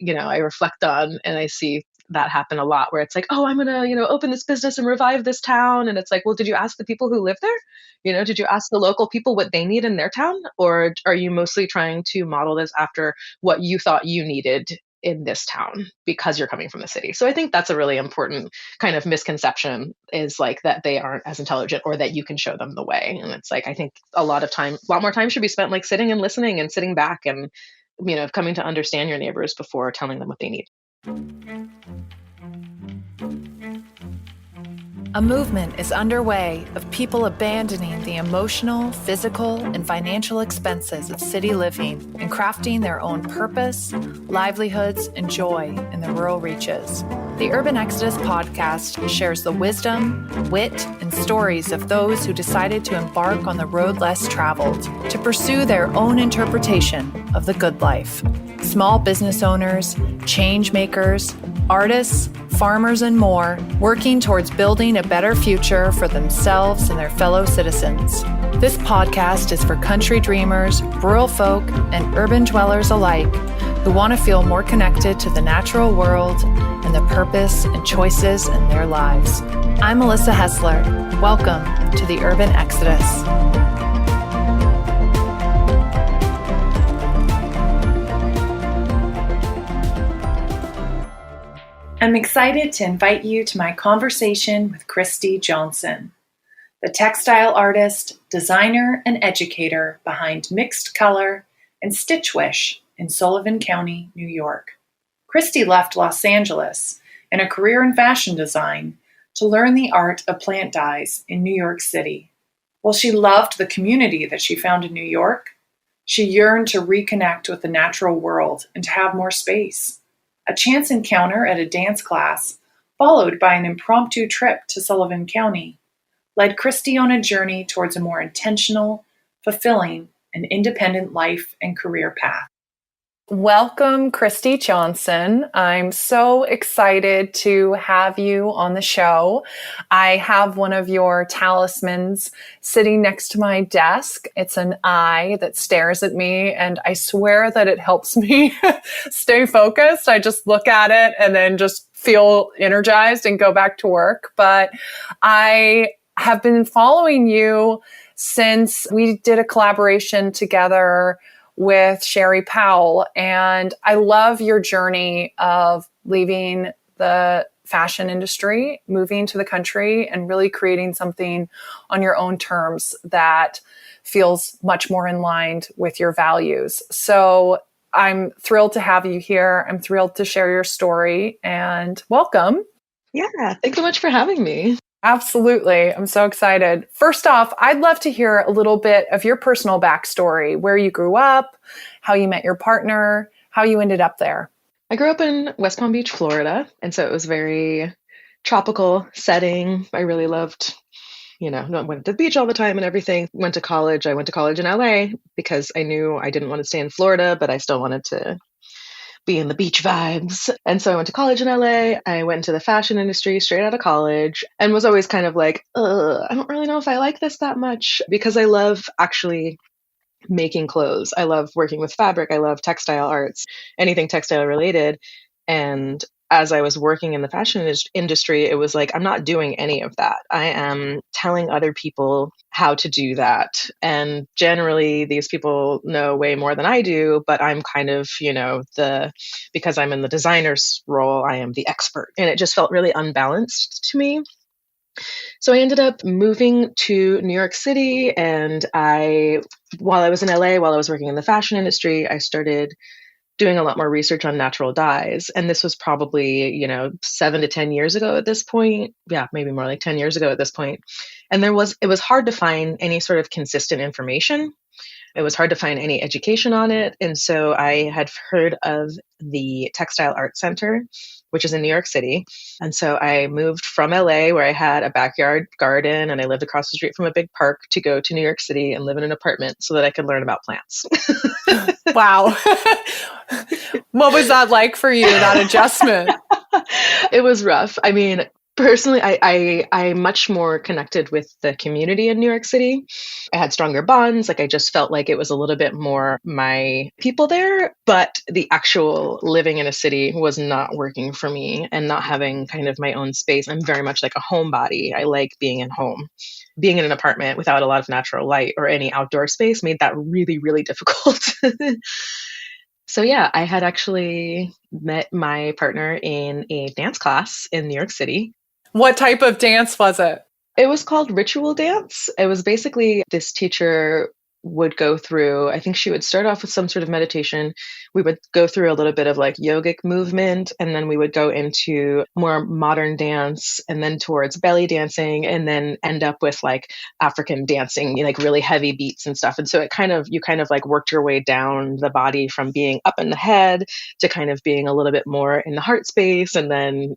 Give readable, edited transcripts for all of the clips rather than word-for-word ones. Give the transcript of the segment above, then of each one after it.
I reflect on, and I see that happen a lot where it's like, oh, I'm going to, open this business and revive this town. And it's like, well, did you ask the people who live there? Did you ask the local people what they need in their town? Or are you mostly trying to model this after what you thought you needed in this town because you're coming from the city? So I think that's a really important kind of misconception, is like that they aren't as intelligent or that you can show them the way. And it's like, I think a lot more time should be spent like sitting and listening and sitting back and, coming to understand your neighbors before telling them what they need. A movement is underway of people abandoning the emotional, physical, and financial expenses of city living and crafting their own purpose, livelihoods, and joy in the rural reaches. The Urban Exodus podcast shares the wisdom, wit, and stories of those who decided to embark on the road less traveled to pursue their own interpretation of the good life. Small business owners, change makers, artists, farmers, and more, working towards building a better future for themselves and their fellow citizens. This podcast is for country dreamers, rural folk, and urban dwellers alike who want to feel more connected to the natural world and the purpose and choices in their lives. I'm Melissa Hessler. Welcome to the Urban Exodus. I'm excited to invite you to my conversation with Christi Johnson, the textile artist, designer, and educator behind Mixed Color and Stitch Wish in Sullivan County, New York. Christi left Los Angeles and a career in fashion design to learn the art of plant dyes in New York City. While she loved the community that she found in New York, she yearned to reconnect with the natural world and to have more space. A chance encounter at a dance class, followed by an impromptu trip to Sullivan County, led Christi on a journey towards a more intentional, fulfilling, and independent life and career path. Welcome, Christi Johnson. I'm so excited to have you on the show. I have one of your talismans sitting next to my desk. It's an eye that stares at me, and I swear that it helps me stay focused. I just look at it and then just feel energized and go back to work. But I have been following you since we did a collaboration together with Sherry Powell. And I love your journey of leaving the fashion industry, moving to the country, and really creating something on your own terms that feels much more in line with your values. So I'm thrilled to have you here. I'm thrilled to share your story, and welcome. Yeah, thanks so much for having me. Absolutely. I'm so excited. First off, I'd love to hear a little bit of your personal backstory, where you grew up, how you met your partner, how you ended up there. I grew up in West Palm Beach, Florida. And so it was very tropical setting. I really loved, went to the beach all the time and everything. Went to college. I went to college in LA because I knew I didn't want to stay in Florida, but I still wanted to be in the beach vibes. And so I went to college in LA. I went into the fashion industry straight out of college and was always kind of like, I don't really know if I like this that much, because I love actually making clothes. I love working with fabric. I love textile arts, anything textile related. And as I was working in the fashion industry, it was like, I'm not doing any of that. I am telling other people how to do that. And generally, these people know way more than I do, but I'm kind of, because I'm in the designer's role, I am the expert. And it just felt really unbalanced to me. So I ended up moving to New York City. And while I was in LA, while I was working in the fashion industry, I started doing a lot more research on natural dyes. And this was probably, 7 to 10 years ago at this point. Yeah, maybe more like 10 years ago at this point. And it was hard to find any sort of consistent information. It was hard to find any education on it. And so I had heard of the Textile Arts Center, which is in New York City. And so I moved from LA, where I had a backyard garden and I lived across the street from a big park, to go to New York City and live in an apartment so that I could learn about plants. Wow. What was that like for you, that adjustment? It was rough. I mean, Personally, I'm much more connected with the community in New York City. I had stronger bonds. Like I just felt like it was a little bit more my people there, but the actual living in a city was not working for me and not having kind of my own space. I'm very much like a homebody. I like being in home. Being in an apartment without a lot of natural light or any outdoor space made that really, really difficult. So yeah, I had actually met my partner in a dance class in New York City. What type of dance was it? It was called ritual dance. It was basically this teacher would go through, I think she would start off with some sort of meditation. We would go through a little bit of like yogic movement, and then we would go into more modern dance and then towards belly dancing and then end up with like African dancing, like really heavy beats and stuff. And so you kind of like worked your way down the body from being up in the head to kind of being a little bit more in the heart space. And then,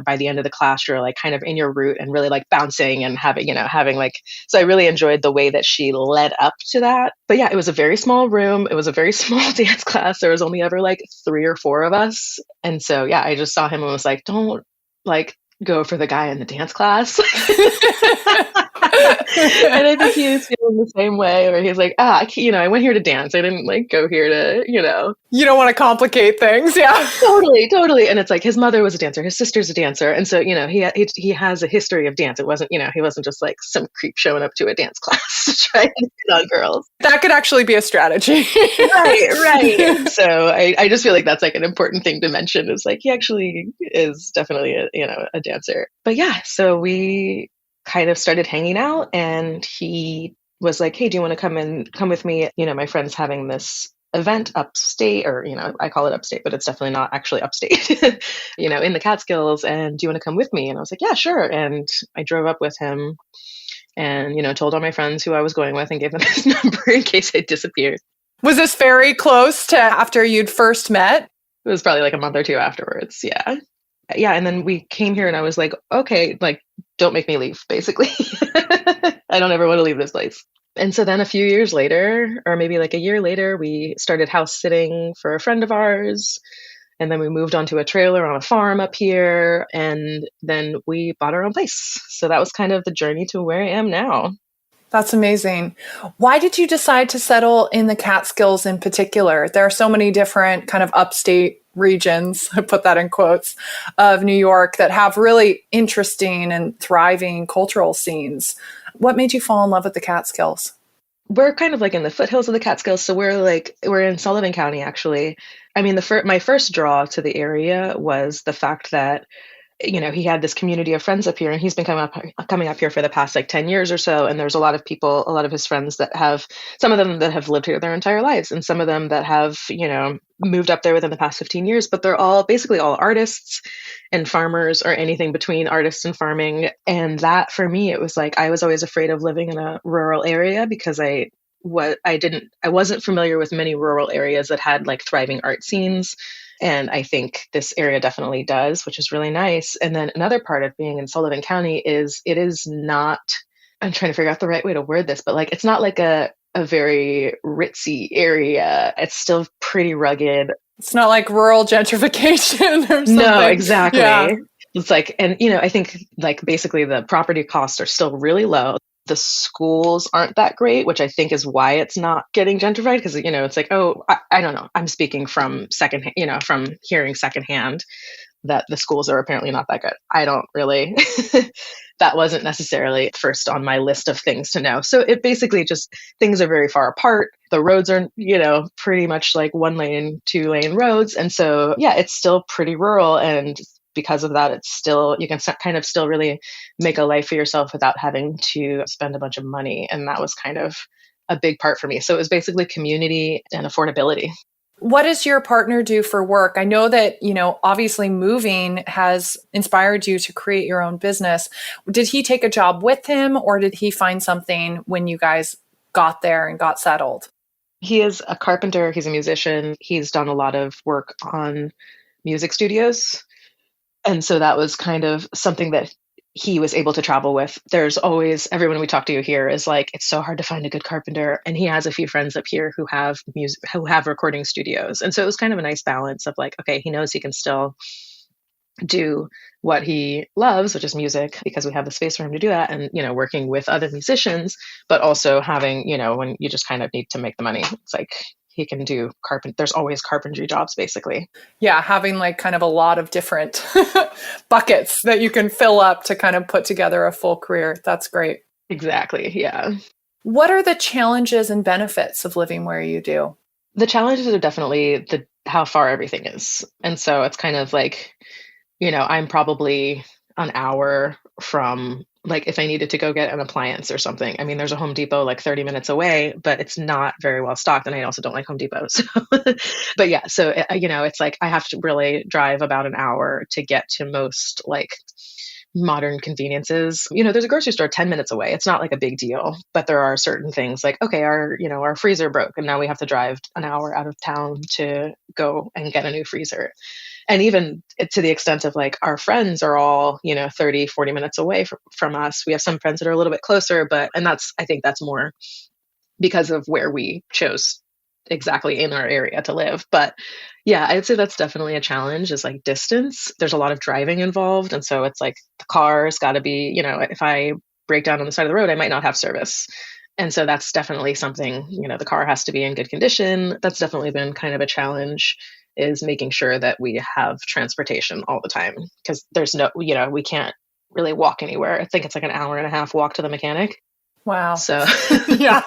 by the end of the class, you're like kind of in your root and really like bouncing and having like, so I really enjoyed the way that she led up to that. But yeah, it was a very small room. It was a very small dance class. There was only ever like 3 or 4 of us. And so, yeah, I just saw him and was like, don't like go for the guy in the dance class. And I think he was feeling the same way, where he's like, I went here to dance. I didn't like go here to. You don't want to complicate things. Yeah. Totally. And it's like his mother was a dancer, his sister's a dancer. And so, he has a history of dance. It wasn't, he wasn't just like some creep showing up to a dance class to try and hit on girls. That could actually be a strategy. Right. So I just feel like that's like an important thing to mention, is like, he actually is definitely a dancer. But yeah, so we kind of started hanging out, and he was like, hey, do you want to come with me? My friend's having this event upstate, or, I call it upstate, but it's definitely not actually upstate, in the Catskills. And do you want to come with me? And I was like, yeah, sure. And I drove up with him and, told all my friends who I was going with and gave them his number in case I disappeared. Was this very close to after you'd first met? It was probably like a month or 2 afterwards. Yeah. Yeah. And then we came here and I was like, okay, like, don't make me leave, basically. I don't ever want to leave this place. And so then a few years later, or maybe like a year later, we started house sitting for a friend of ours. And then we moved onto a trailer on a farm up here. And then we bought our own place. So that was kind of the journey to where I am now. That's amazing. Why did you decide to settle in the Catskills in particular? There are so many different kind of upstate regions, I put that in quotes, of New York that have really interesting and thriving cultural scenes. What made you fall in love with the Catskills? We're kind of like in the foothills of the Catskills. So we're in Sullivan County, actually. I mean, my first draw to the area was the fact that he had this community of friends up here, and he's been coming up here for the past like 10 years or so. And there's a lot of people, a lot of his friends that have, some of them that have lived here their entire lives, and some of them that have, moved up there within the past 15 years, but they're all basically all artists and farmers, or anything between artists and farming. And that for me, it was like, I was always afraid of living in a rural area because I wasn't familiar with many rural areas that had like thriving art scenes. And I think this area definitely does, which is really nice. And then another part of being in Sullivan County is it is not, I'm trying to figure out the right way to word this, but like, it's not like a very ritzy area. It's still pretty rugged. It's not like rural gentrification or something. No, exactly. Yeah. It's like, and I think like basically the property costs are still really low. The schools aren't that great, which I think is why it's not getting gentrified. Because, it's like, oh, I don't know. I'm speaking from from hearing secondhand that the schools are apparently not that good. I don't really, that wasn't necessarily first on my list of things to know. So it basically just, things are very far apart. The roads are, pretty much like 1-lane, 2-lane roads. And so, yeah, it's still pretty rural. And because of that, it's still, you can kind of still really make a life for yourself without having to spend a bunch of money. And that was kind of a big part for me. So it was basically community and affordability. What does your partner do for work? I know that, obviously moving has inspired you to create your own business. Did he take a job with him, or did he find something when you guys got there and got settled? He is a carpenter. He's a musician. He's done a lot of work on music studios. And so that was kind of something that he was able to travel with. There's always, everyone we talk to here is like, it's so hard to find a good carpenter. And he has a few friends up here who have recording studios. And so it was kind of a nice balance of like, okay, he knows he can still do what he loves, which is music, because we have the space for him to do that, and working with other musicians, but also having, when you just kind of need to make the money, it's like he can do there's always carpentry jobs basically. Yeah, having like kind of a lot of different buckets that you can fill up to kind of put together a full career. That's great. Exactly. Yeah. What are the challenges and benefits of living where you do? The challenges are definitely how far everything is. And so it's kind of like, I'm probably an hour from, like, if I needed to go get an appliance or something. I mean, there's a Home Depot like 30 minutes away, but it's not very well stocked. And I also don't like Home Depot. So, but yeah, so, it's like I have to really drive about an hour to get to most like modern conveniences. There's a grocery store 10 minutes away. It's not like a big deal, but there are certain things like, okay, our freezer broke and now we have to drive an hour out of town to go and get a new freezer. And even to the extent of like our friends are all, 30, 40 minutes away from us. We have some friends that are a little bit closer, I think that's more because of where we chose exactly in our area to live. But yeah, I'd say that's definitely a challenge, is like distance. There's a lot of driving involved. And so it's like the car's got to be, if I break down on the side of the road, I might not have service. And so that's definitely something, the car has to be in good condition. That's definitely been kind of a challenge, is making sure that we have transportation all the time, because there's we can't really walk anywhere. I think it's like an hour and a half walk to the mechanic. Wow. So yeah,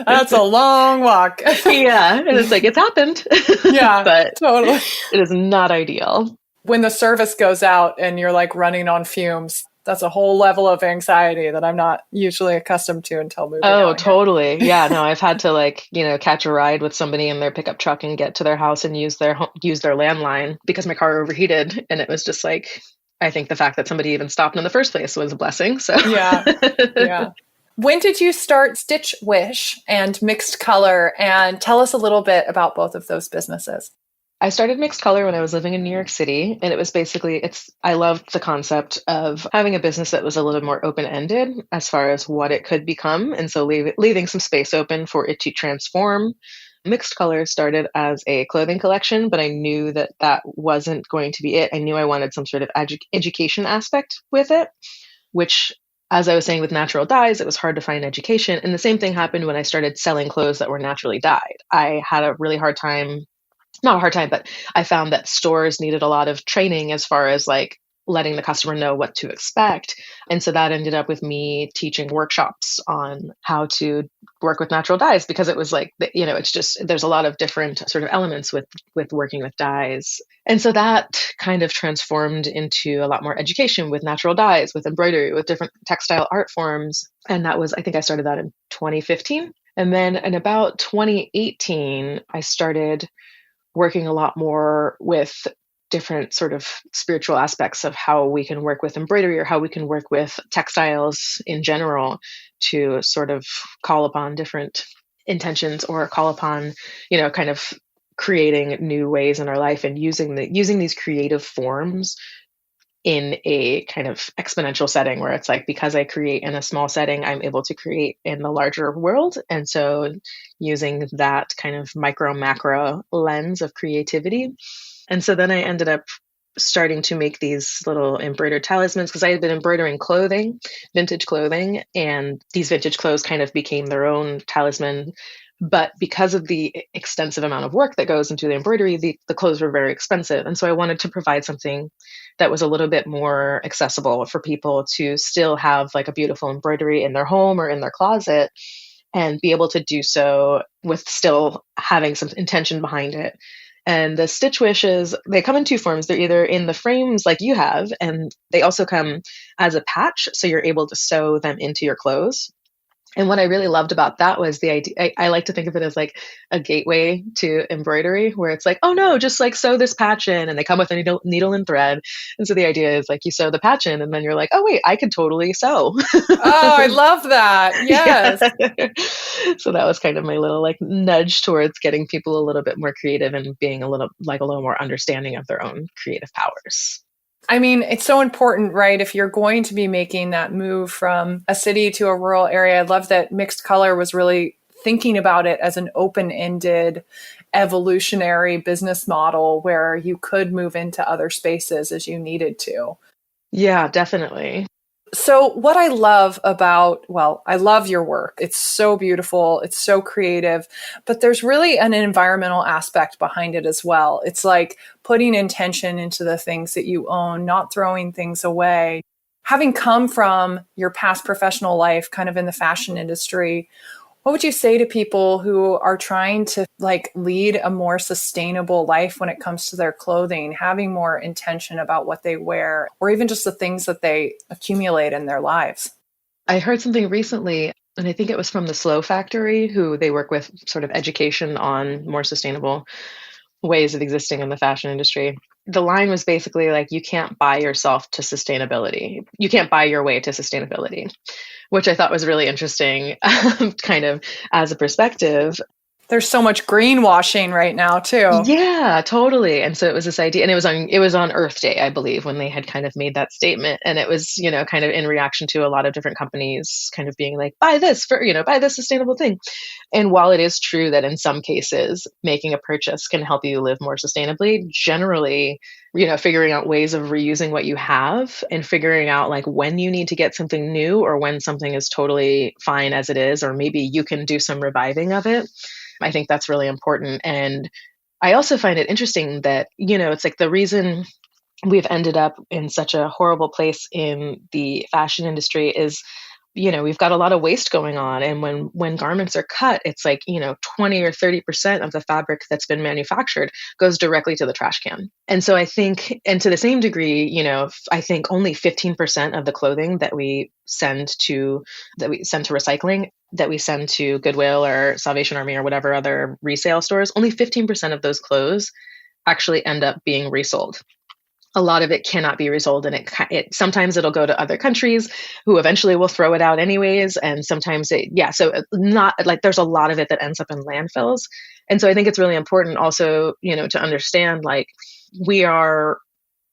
that's a long walk. Yeah. And it's like, it's happened. Yeah, but totally. It is not ideal. When the service goes out and you're like running on fumes, that's a whole level of anxiety that I'm not usually accustomed to until moving out here. Totally. Yeah, no, I've had to like, catch a ride with somebody in their pickup truck and get to their house and use their landline because my car overheated. And it was just like, I think the fact that somebody even stopped in the first place was a blessing. So yeah. When did you start Stitch Wish and Mixed Color? And tell us a little bit about both of those businesses. I started Mixed Color when I was living in New York City, and it was basically, I loved the concept of having a business that was a little more open-ended as far as what it could become, and so leaving some space open for it to transform. Mixed Color started as a clothing collection, but I knew that wasn't going to be it. I knew I wanted some sort of education aspect with it, which, as I was saying with natural dyes, it was hard to find education. And the same thing happened when I started selling clothes that were naturally dyed. I had a really hard time, not a hard time, but I found that stores needed a lot of training as far as like letting the customer know what to expect. And so that ended up with me teaching workshops on how to work with natural dyes, because it was like, it's just, there's a lot of different sort of elements with working with dyes. And so that kind of transformed into a lot more education with natural dyes, with embroidery, with different textile art forms. And that was, I think I started that in 2015. And then in about 2018, I started working a lot more with different sort of spiritual aspects of how we can work with embroidery, or how we can work with textiles in general, to sort of call upon different intentions, or call upon, kind of creating new ways in our life, and using these creative forms in a kind of exponential setting, where it's like, because I create in a small setting, I'm able to create in the larger world. And so using that kind of micro macro lens of creativity. And so then I ended up starting to make these little embroidered talismans, because I had been embroidering vintage clothing, and these vintage clothes kind of became their own talisman. But because of the extensive amount of work that goes into the embroidery, the clothes were very expensive. And so I wanted to provide something that was a little bit more accessible for people to still have like a beautiful embroidery in their home or in their closet, and be able to do so with still having some intention behind it. And the Stitch Wishes, they come in two forms. They're either in the frames like you have, and they also come as a patch, so you're able to sew them into your clothes. And what I really loved about that was the idea. I like to think of it as like a gateway to embroidery, where it's like, oh no, just like sew this patch in, and they come with a needle and thread. And so the idea is like, you sew the patch in, and then you're like, oh wait, I could totally sew. Oh, I love that. Yes. Yeah. So that was kind of my little like nudge towards getting people a little bit more creative, and being a little more understanding of their own creative powers. I mean, it's so important, right? If you're going to be making that move from a city to a rural area, I love that Mixed Color was really thinking about it as an open-ended evolutionary business model where you could move into other spaces as you needed to. Yeah, definitely. So what I love about, well, I love your work. It's so beautiful. It's so creative, but there's really an environmental aspect behind it as well. It's like putting intention into the things that you own, not throwing things away. Having come from your past professional life, kind of in the fashion industry, what would you say to people who are trying to like lead a more sustainable life when it comes to their clothing, having more intention about what they wear, or even just the things that they accumulate in their lives? I heard something recently, and I think it was from the Slow Factory, who they work with sort of education on more sustainable ways of existing in the fashion industry. The line was basically like, you can't buy yourself to sustainability. You can't buy your way to sustainability, which I thought was really interesting, kind of as a perspective. There's so much greenwashing right now too. Yeah, totally. And so it was this idea, and it was on Earth Day, I believe, when they had kind of made that statement. And it was, kind of in reaction to a lot of different companies kind of being like, buy this for, buy this sustainable thing. And while it is true that in some cases making a purchase can help you live more sustainably, generally, figuring out ways of reusing what you have and figuring out like when you need to get something new or when something is totally fine as it is, or maybe you can do some reviving of it. I think that's really important. And I also find it interesting that, it's like the reason we've ended up in such a horrible place in the fashion industry is, we've got a lot of waste going on. And when garments are cut, it's like, 20 or 30% of the fabric that's been manufactured goes directly to the trash can. And so I think, and to the same degree, I think only 15% of the clothing that we send to recycling, that we send to Goodwill or Salvation Army or whatever other resale stores, only 15% of those clothes actually end up being resold. A lot of it cannot be resold, and it sometimes it'll go to other countries who eventually will throw it out anyways. And sometimes so not like there's a lot of it that ends up in landfills. And so I think it's really important also, to understand like we are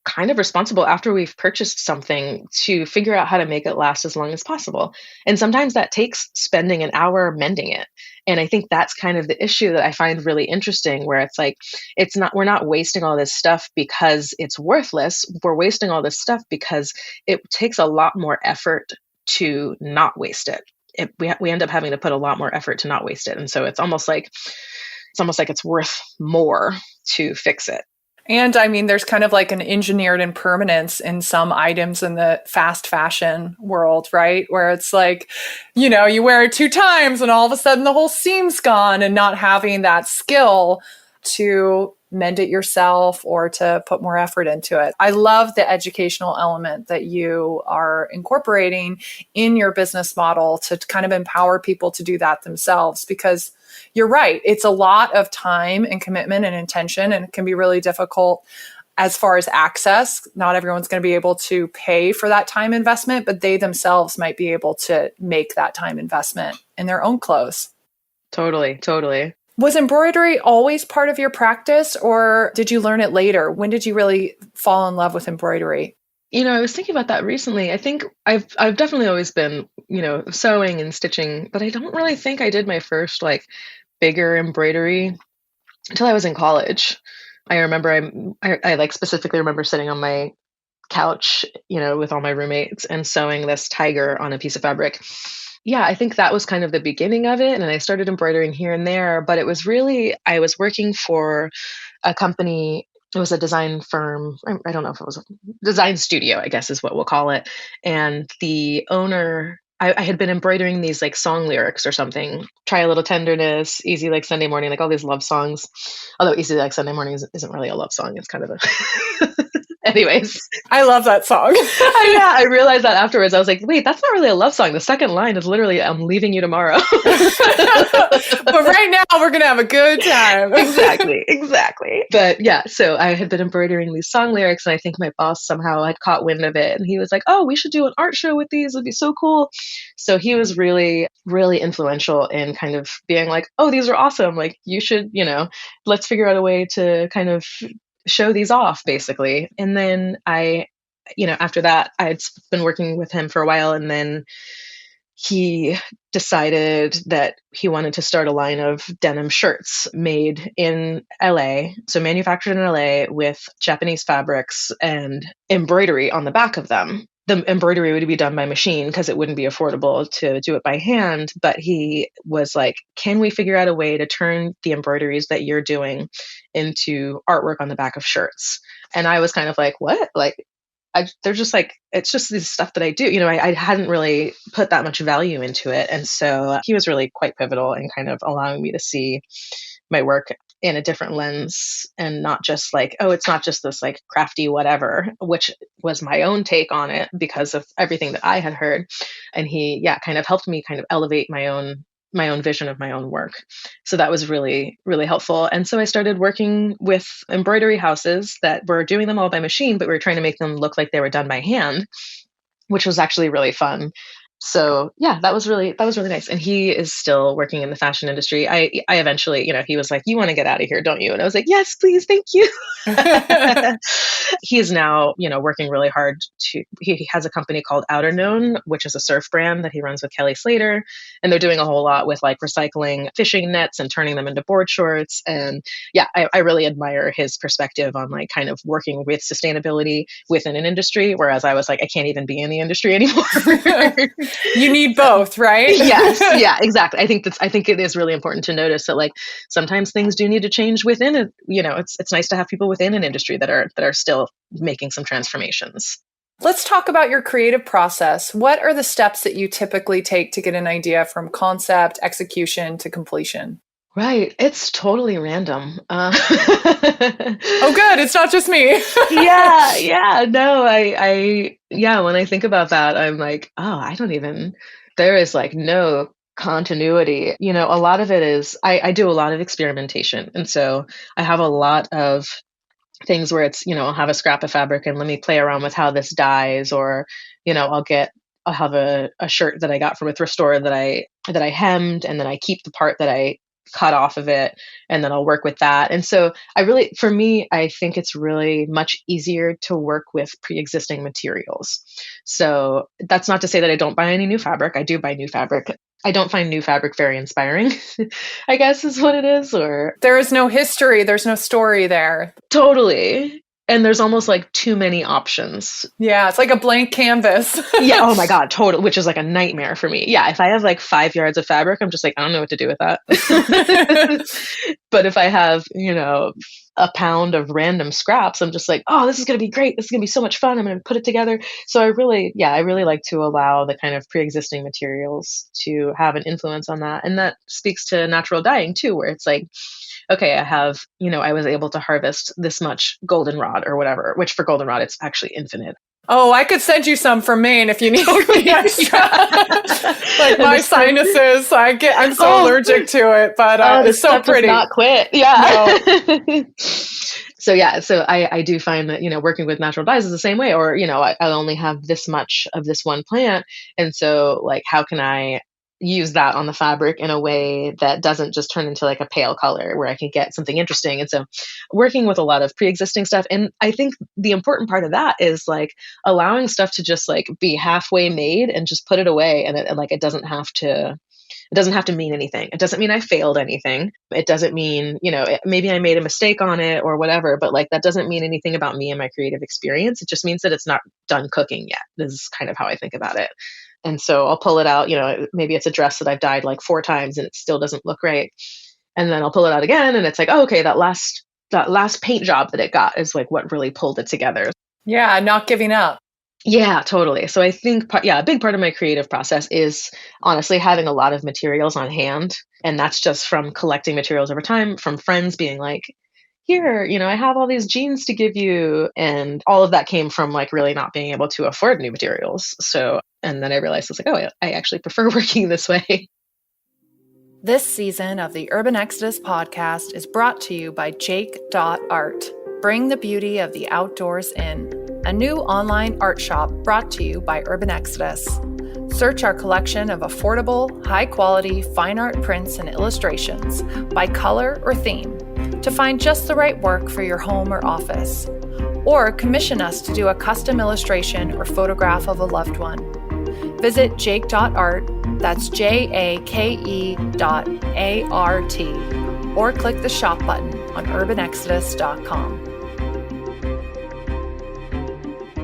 kind of responsible after we've purchased something to figure out how to make it last as long as possible. And sometimes that takes spending an hour mending it. And I think that's kind of the issue that I find really interesting, where it's like, we're not wasting all this stuff because it's worthless. We're wasting all this stuff because it takes a lot more effort to not waste it. We end up having to put a lot more effort to not waste it. And so it's almost like it's worth more to fix it. And I mean, there's kind of like an engineered impermanence in some items in the fast fashion world, right? Where it's like, you wear it 2 times and all of a sudden the whole seam's gone, and not having that skill to mend it yourself or to put more effort into it. I love the educational element that you are incorporating in your business model to kind of empower people to do that themselves, because you're right. It's a lot of time and commitment and intention, and it can be really difficult as far as access. Not everyone's going to be able to pay for that time investment, but they themselves might be able to make that time investment in their own clothes. Totally, totally. Was embroidery always part of your practice, or did you learn it later? When did you really fall in love with embroidery? I was thinking about that recently. I think I've definitely always been, sewing and stitching, but I don't really think I did my first like bigger embroidery until I was in college. I remember I like specifically remember sitting on my couch, with all my roommates and sewing this tiger on a piece of fabric. Yeah, I think that was kind of the beginning of it. And I started embroidering here and there, but it was really, I was working for a company. It was a design firm. I don't know if it was a design studio, I guess is what we'll call it. And the owner, I had been embroidering these like song lyrics or something. Try a little tenderness, easy like Sunday morning, like all these love songs. Although easy like Sunday morning isn't really a love song. It's kind of a anyways. I love that song. Yeah, I realized that afterwards. I was like, wait, that's not really a love song. The second line is literally, I'm leaving you tomorrow. But right now we're going to have a good time. Exactly. But yeah, so I had been embroidering these song lyrics, and I think my boss somehow had caught wind of it. And he was like, oh, we should do an art show with these. It'd be so cool. So he was really, really influential in kind of being like, oh, these are awesome. Like you should, let's figure out a way to kind of show these off, basically. And then after that, I'd been working with him for a while, and then he decided that he wanted to start a line of denim shirts made in LA, so manufactured in LA with Japanese fabrics and embroidery on the back of them. The embroidery would be done by machine because it wouldn't be affordable to do it by hand. But he was like, can we figure out a way to turn the embroideries that you're doing into artwork on the back of shirts? And I was kind of like, what? Like, they're just like, it's just this stuff that I do. I hadn't really put that much value into it. And so he was really quite pivotal in kind of allowing me to see my work in a different lens and not just like, oh, it's not just this like crafty whatever, which was my own take on it because of everything that I had heard. And he, kind of helped me kind of elevate my own vision of my own work. So that was really, really helpful. And so I started working with embroidery houses that were doing them all by machine, but we were trying to make them look like they were done by hand, which was actually really fun. So that was really nice. And he is still working in the fashion industry. I eventually, he was like, you want to get out of here, don't you? And I was like, yes, please. Thank you. He is now, working really hard he has a company called Outer Known, which is a surf brand that he runs with Kelly Slater. And they're doing a whole lot with like recycling fishing nets and turning them into board shorts. And I really admire his perspective on like kind of working with sustainability within an industry. Whereas I was like, I can't even be in the industry anymore. You need both, right? Yes. Yeah, exactly. I think it is really important to notice that like sometimes things do need to change within it. It's nice to have people within an industry that are still making some transformations. Let's talk about your creative process. What are the steps that you typically take to get an idea from concept, execution to completion? Right. It's totally random. Oh, good. It's not just me. Yeah. No, when I think about that, I'm like, oh, there is like no continuity. A lot of it is, I do a lot of experimentation. And so I have a lot of things where it's, I'll have a scrap of fabric and let me play around with how this dyes, or, I'll have a shirt that I got from a thrift store that I hemmed, and then I keep the part that I cut off of it, and then I'll work with that. And so for me, I think it's really much easier to work with pre-existing materials. So that's not to say that I don't buy any new fabric. I do buy new fabric. I don't find new fabric very inspiring, I guess is what it is. Or there is no history. There's no story there. Totally. And there's almost like too many options. Yeah, it's like a blank canvas. Yeah, oh my God, totally, which is like a nightmare for me. Yeah, if I have like 5 yards of fabric, I'm just like, I don't know what to do with that. But if I have, a pound of random scraps, I'm just like, oh, this is going to be great. This is going to be so much fun. I'm going to put it together. So I really like to allow the kind of pre-existing materials to have an influence on that. And that speaks to natural dyeing too, where it's like, okay, I have, I was able to harvest this much goldenrod or whatever, which for goldenrod, it's actually infinite. Oh, I could send you some from Maine if you need the extra. Like my sinuses, I'm so allergic to it, but it's so pretty. Does not quit. Yeah. No. So I do find that, working with natural dyes is the same way, or, I only have this much of this one plant. And so like, how can I use that on the fabric in a way that doesn't just turn into like a pale color where I can get something interesting. And so working with a lot of pre-existing stuff. And I think the important part of that is like allowing stuff to just like be halfway made and just put it away. And it doesn't have to mean anything. It doesn't mean I failed anything. It doesn't mean, maybe I made a mistake on it or whatever, but like that doesn't mean anything about me and my creative experience. It just means that it's not done cooking yet. This is kind of how I think about it. And so I'll pull it out, maybe it's a dress that I've dyed like 4 times and it still doesn't look right. And then I'll pull it out again and it's like, oh, okay, that last paint job that it got is like what really pulled it together. Yeah, not giving up. Yeah, totally. So I think, a big part of my creative process is honestly having a lot of materials on hand. And that's just from collecting materials over time, from friends being like, here, I have all these jeans to give you. And all of that came from like really not being able to afford new materials. So, and then I realized I was like, oh, I actually prefer working this way. This season of the Urban Exodus podcast is brought to you by Jake.art. Bring the beauty of the outdoors in. A new online art shop brought to you by Urban Exodus. Search our collection of affordable, high-quality fine art prints and illustrations by color or theme to find just the right work for your home or office. Or commission us to do a custom illustration or photograph of a loved one. Visit jake.art, that's JAKE.ART, or click the shop button on urbanexodus.com.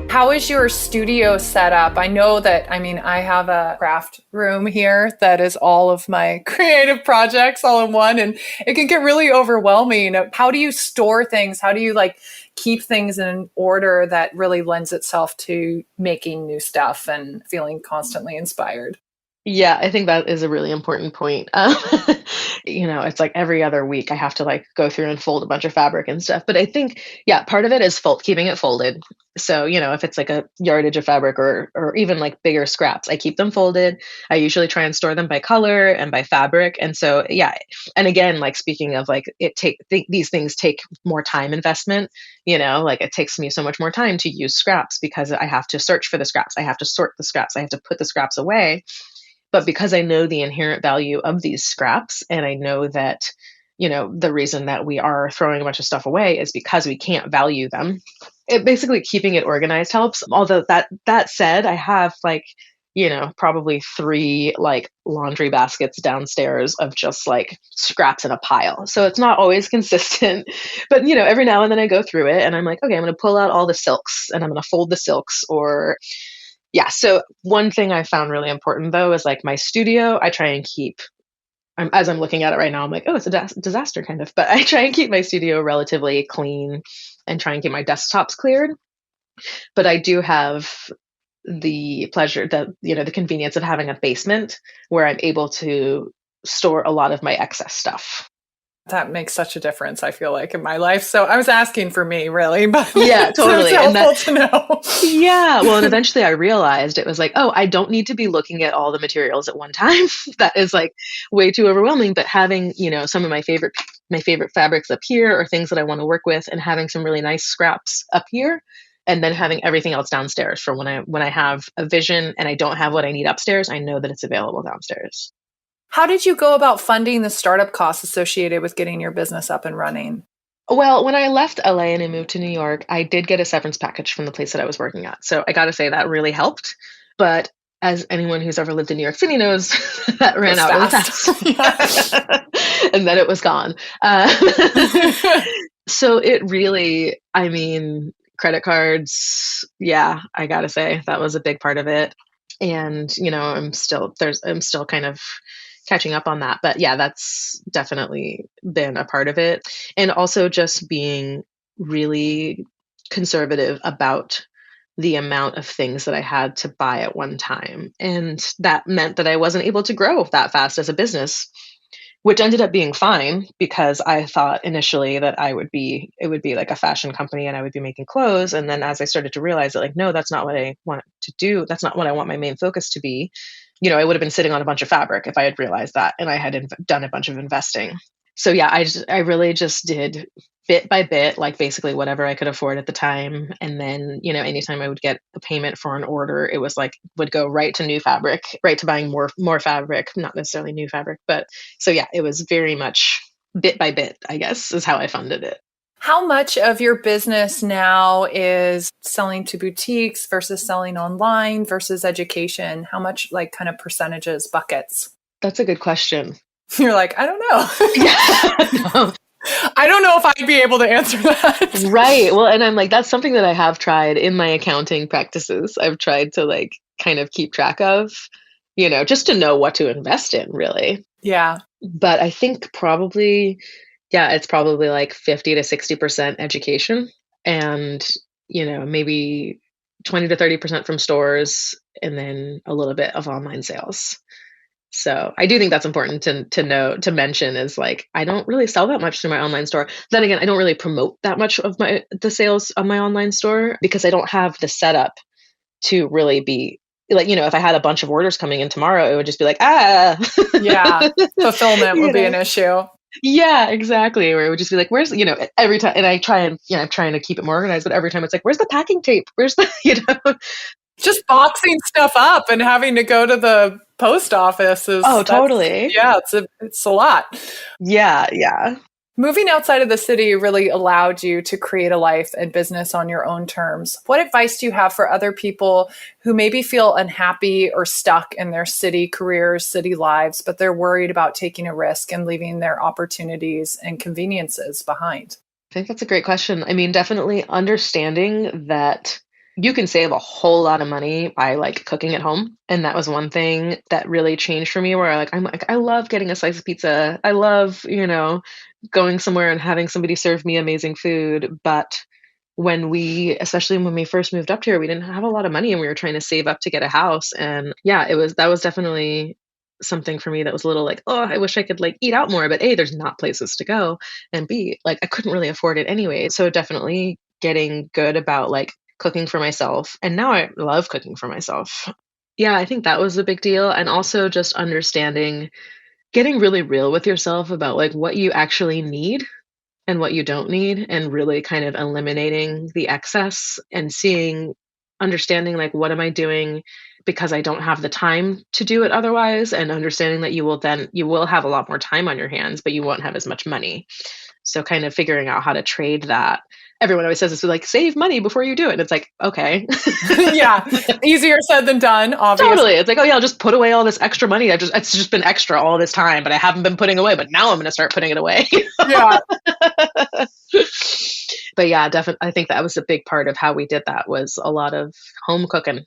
How is your studio set up? I know that, I have a craft room here that is all of my creative projects all in one, and it can get really overwhelming. How do you store things? How do you keep things in order that really lends itself to making new stuff and feeling constantly inspired? Yeah, I think that is a really important point. It's like every other week I have to go through and fold a bunch of fabric and stuff. But I think, yeah, part of it is keeping it folded. So, if it's like a yardage of fabric or even bigger scraps, I keep them folded. I usually try and store them by color and by fabric. And so, yeah. And again, speaking of these things take more time investment, it takes me so much more time to use scraps because I have to search for the scraps. I have to sort the scraps. I have to put the scraps away. But because I know the inherent value of these scraps, and I know that, the reason that we are throwing a bunch of stuff away is because we can't value them. It basically keeping it organized helps. Although that said, I have probably 3 laundry baskets downstairs of just scraps in a pile. So it's not always consistent, but every now and then I go through it and I'm like, okay, I'm going to pull out all the silks and I'm going to fold the silks or yeah. So one thing I found really important though is my studio, I try and keep, as I'm looking at it right now, I'm like, oh, it's a disaster kind of, but I try and keep my studio relatively clean and try and keep my desktops cleared. But I do have the pleasure, the convenience of having a basement where I'm able to store a lot of my excess stuff. That makes such a difference, I feel like, in my life. So I was asking for me, really, but yeah, totally. It's helpful to know. Yeah. Well, and eventually I realized it was oh, I don't need to be looking at all the materials at one time. That is way too overwhelming. But having, some of my favorite fabrics up here or things that I want to work with and having some really nice scraps up here and then having everything else downstairs for when I have a vision and I don't have what I need upstairs, I know that it's available downstairs. How did you go about funding the startup costs associated with getting your business up and running? Well, when I left LA and I moved to New York, I did get a severance package from the place that I was working at. So I got to say that really helped. But as anyone who's ever lived in New York City knows, that ran out really fast. And then it was gone. So it really, credit cards, yeah, I got to say that was a big part of it. And, I'm still kind of catching up on that. But yeah, that's definitely been a part of it. And also just being really conservative about the amount of things that I had to buy at one time. And that meant that I wasn't able to grow that fast as a business, which ended up being fine because I thought initially that it would be like a fashion company and I would be making clothes. And then as I started to realize that no, that's not what I want to do. That's not what I want my main focus to be. I would have been sitting on a bunch of fabric if I had realized that and I had done a bunch of investing. So yeah, I really just did bit by bit, basically whatever I could afford at the time. And then, anytime I would get a payment for an order, it was would go right to new fabric, right to buying more fabric, not necessarily new fabric. But so yeah, it was very much bit by bit, I guess, is how I funded it. How much of your business now is selling to boutiques versus selling online versus education? How much kind of percentages, buckets? That's a good question. You're I don't know. Yeah, no. I don't know if I'd be able to answer that. Right. Well, and I'm that's something that I have tried in my accounting practices. I've tried to kind of keep track of, just to know what to invest in, really. Yeah. But I think probably, yeah, it's probably 50 to 60% education and, maybe 20 to 30% from stores and then a little bit of online sales. So I do think that's important to know, to mention is I don't really sell that much through my online store. Then again, I don't really promote that much of the sales on my online store because I don't have the setup to really be if I had a bunch of orders coming in tomorrow, it would just be yeah, fulfillment would be an issue. Yeah, exactly. Where it would just be where's, every time, and I try and, I'm trying to keep it more organized, but every time it's where's the packing tape? Where's the, just boxing stuff up and having to go to the post office is totally. Yeah, it's a lot. Yeah. Moving outside of the city really allowed you to create a life and business on your own terms. What advice do you have for other people who maybe feel unhappy or stuck in their city careers, city lives, but they're worried about taking a risk and leaving their opportunities and conveniences behind? I think that's a great question. I mean, definitely understanding that you can save a whole lot of money by like cooking at home. And that was one thing that really changed for me where I'm like, I love getting a slice of pizza. I love, going somewhere and having somebody serve me amazing food. But especially when we first moved up here, we didn't have a lot of money and we were trying to save up to get a house. And yeah, that was definitely something for me that was a little like, oh, I wish I could like eat out more, but A, there's not places to go. And B, like I couldn't really afford it anyway. So definitely getting good about like cooking for myself. And now I love cooking for myself. Yeah, I think that was a big deal. And also just getting really real with yourself about like what you actually need and what you don't need, and really kind of eliminating the excess and understanding like, what am I doing because I don't have the time to do it otherwise, and understanding that you will have a lot more time on your hands, but you won't have as much money. So kind of figuring out how to trade that. Everyone always says this, like, save money before you do it. And it's like, okay. Yeah. Easier said than done, obviously. Totally. It's like, oh yeah, I'll just put away all this extra money. It's just been extra all this time, but I haven't been putting away, but now I'm going to start putting it away. Yeah. But yeah, definitely. I think that was a big part of how we did that, was a lot of home cooking.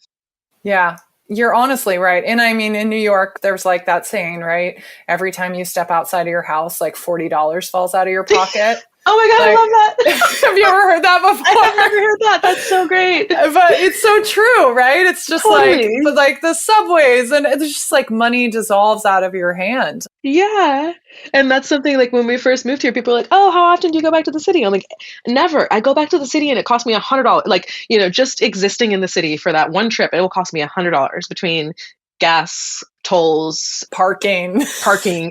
Yeah. You're honestly right. And I mean, in New York, there's like that saying, right? Every time you step outside of your house, like $40 falls out of your pocket. Oh my God, like, I love that. Have you ever heard that before? I've never heard that. That's so great. But it's so true, right? It's just like the subways, and it's just like money dissolves out of your hand. Yeah. And that's something like when we first moved here, people are like, oh, how often do you go back to the city? I'm like, never. I go back to the city and it cost me $100. Like, just existing in the city for that one trip, it will cost me $100 between gas, tolls, parking,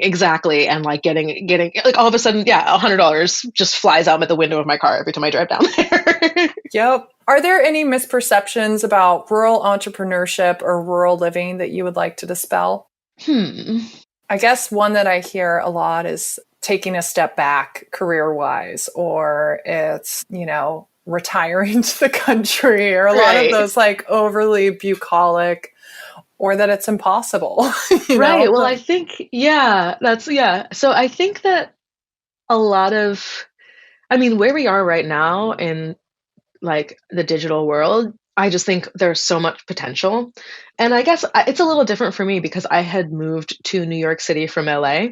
exactly. And like getting like all of a sudden, yeah, $100 just flies out at the window of my car every time I drive down there. Yep. Are there any misperceptions about rural entrepreneurship or rural living that you would like to dispel? I guess one that I hear a lot is taking a step back career-wise, or it's, retiring to the country, or a lot of those like overly bucolic, or that it's impossible. Right. Well, I think, So I think that a lot of, where we are right now in like the digital world, I just think there's so much potential. And I guess it's a little different for me because I had moved to New York City from LA.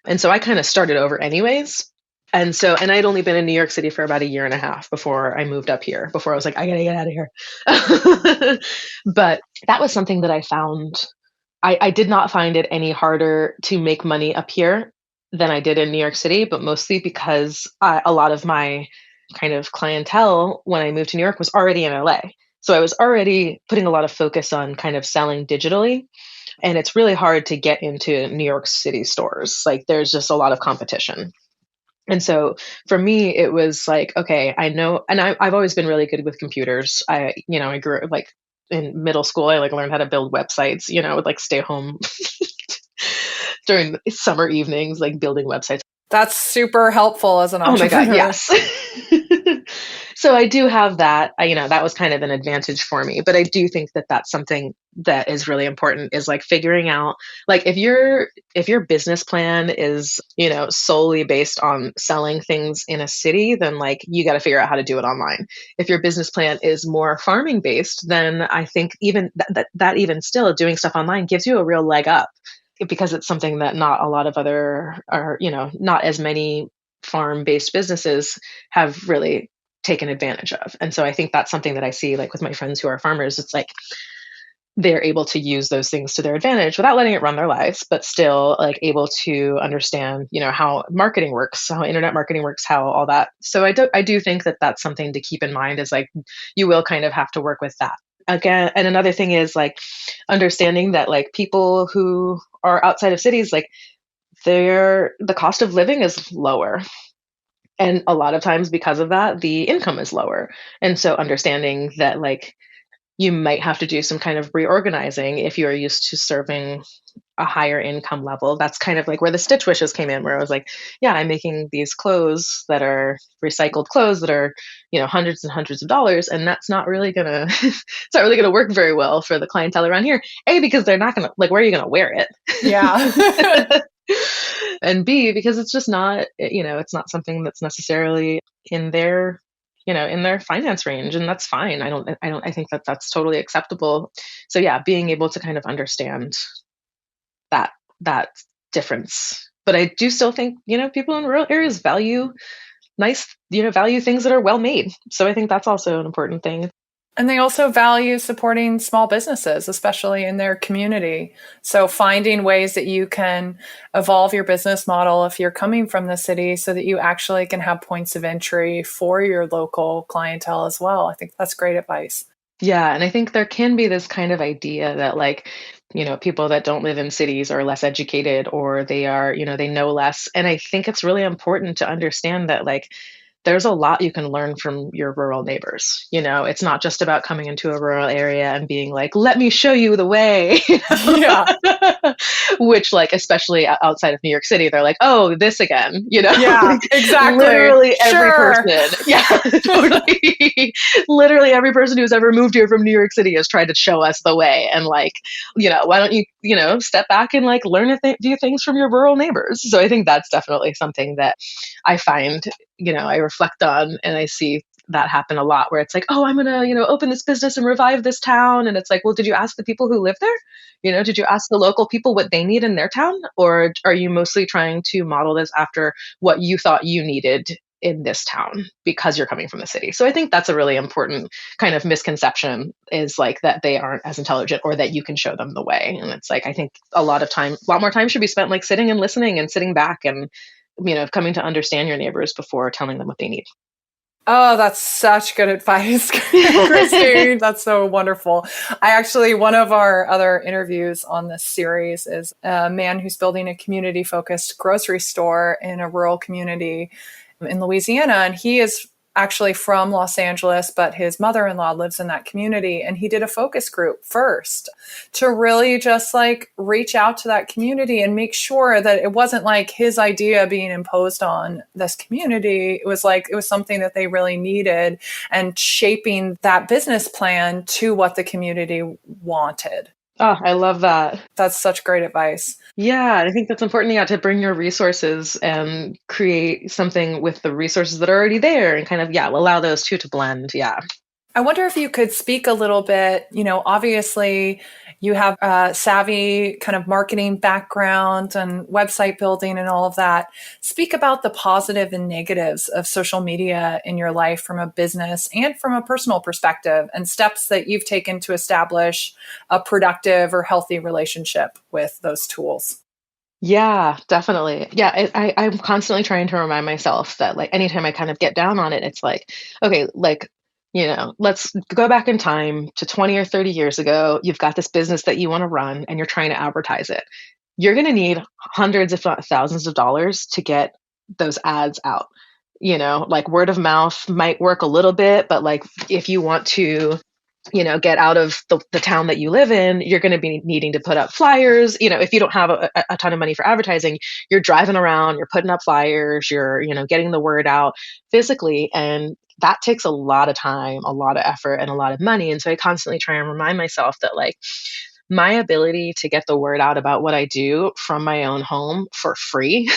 And so I kind of started over anyways. And I'd only been in New York City for about a year and a half before I moved up here, before I was like, I gotta get out of here. But that was something that I found. I did not find it any harder to make money up here than I did in New York City, but mostly because a lot of my kind of clientele when I moved to New York was already in LA. So I was already putting a lot of focus on kind of selling digitally. And it's really hard to get into New York City stores. Like there's just a lot of competition. And so for me, it was like, okay, I know, and I've always been really good with computers. I grew like in middle school, I like learned how to build websites, would like stay home during summer evenings, like building websites. That's super helpful as an entrepreneur. Oh my God, yes. So I do have that, that was kind of an advantage for me, but I do think that that's something that is really important, is like figuring out, like if your business plan is, solely based on selling things in a city, then like you got to figure out how to do it online. If your business plan is more farming based, then I think even that even still doing stuff online gives you a real leg up, because it's something that not a lot of not as many farm-based businesses have really taken advantage of. And so I think that's something that I see like with my friends who are farmers. It's like they're able to use those things to their advantage without letting it run their lives, but still like able to understand, how marketing works, how internet marketing works, how all that. So I do think that that's something to keep in mind, is like you will kind of have to work with that. Again, and another thing is like understanding that like people who are outside of cities, like the cost of living is lower. And a lot of times because of that, the income is lower. And so understanding that like you might have to do some kind of reorganizing if you are used to serving a higher income level. That's kind of like where the Stitch Wishes came in, where I was like, yeah, I'm making these clothes that are recycled clothes that are, hundreds and hundreds of dollars. And that's not really gonna, it's not really gonna work very well for the clientele around here. A, because they're not gonna, like, where are you gonna wear Yeah. it? And B, because it's just not, it's not something that's necessarily in their, in their finance range. And that's fine. I think that that's totally acceptable. So yeah, being able to kind of understand that that difference. But I do still think, people in rural areas value nice, value things that are well made. So I think that's also an important thing. And they also value supporting small businesses, especially in their community. So finding ways that you can evolve your business model if you're coming from the city so that you actually can have points of entry for your local clientele as well. I think that's great advice. Yeah. And I think there can be this kind of idea that, like, people that don't live in cities are less educated, or they are, they know less. And I think it's really important to understand that, like, there's a lot you can learn from your rural neighbors. It's not just about coming into a rural area and being like, let me show you the way. Yeah. Which, like, especially outside of New York City, they're like, oh, this again, Yeah, exactly. Literally every person. Yeah, totally. Literally every person who's ever moved here from New York City has tried to show us the way. And, like, why don't you, step back and, like, learn a few things from your rural neighbors. So I think that's definitely something that I find, I reflect on, and I see that happen a lot, where it's like, oh, I'm going to, open this business and revive this town. And it's like, well, did you ask the people who live there? Did you ask the local people what they need in their town? Or are you mostly trying to model this after what you thought you needed in this town because you're coming from the city? So I think that's a really important kind of misconception, is like that they aren't as intelligent, or that you can show them the way. And it's like, I think a lot more time should be spent, like, sitting and listening and sitting back and, coming to understand your neighbors before telling them what they need. Oh, that's such good advice, Christi. That's so wonderful. One of our other interviews on this series is a man who's building a community-focused grocery store in a rural community in Louisiana. And he is actually from Los Angeles, but his mother-in-law lives in that community. And he did a focus group first to really just, like, reach out to that community and make sure that it wasn't like his idea being imposed on this community. It was something that they really needed, and shaping that business plan to what the community wanted. Oh, I love that. That's such great advice. Yeah, I think that's important, to bring your resources and create something with the resources that are already there, and kind of, allow those two to blend. Yeah. I wonder if you could speak a little bit, obviously you have a savvy kind of marketing background and website building and all of that. Speak about the positive and negatives of social media in your life from a business and from a personal perspective, and steps that you've taken to establish a productive or healthy relationship with those tools. Yeah, definitely. Yeah, I'm constantly trying to remind myself that, like, anytime I kind of get down on it, it's like, okay, like, let's go back in time to 20 or 30 years ago. You've got this business that you want to run, and you're trying to advertise it. You're going to need hundreds, if not thousands of dollars to get those ads out. Like, word of mouth might work a little bit, but, like, if you want to, get out of the town that you live in, you're going to be needing to put up flyers. If you don't have a ton of money for advertising, you're driving around, you're putting up flyers, you're, getting the word out physically. And that takes a lot of time, a lot of effort, and a lot of money. And so I constantly try and remind myself that, like, my ability to get the word out about what I do from my own home for free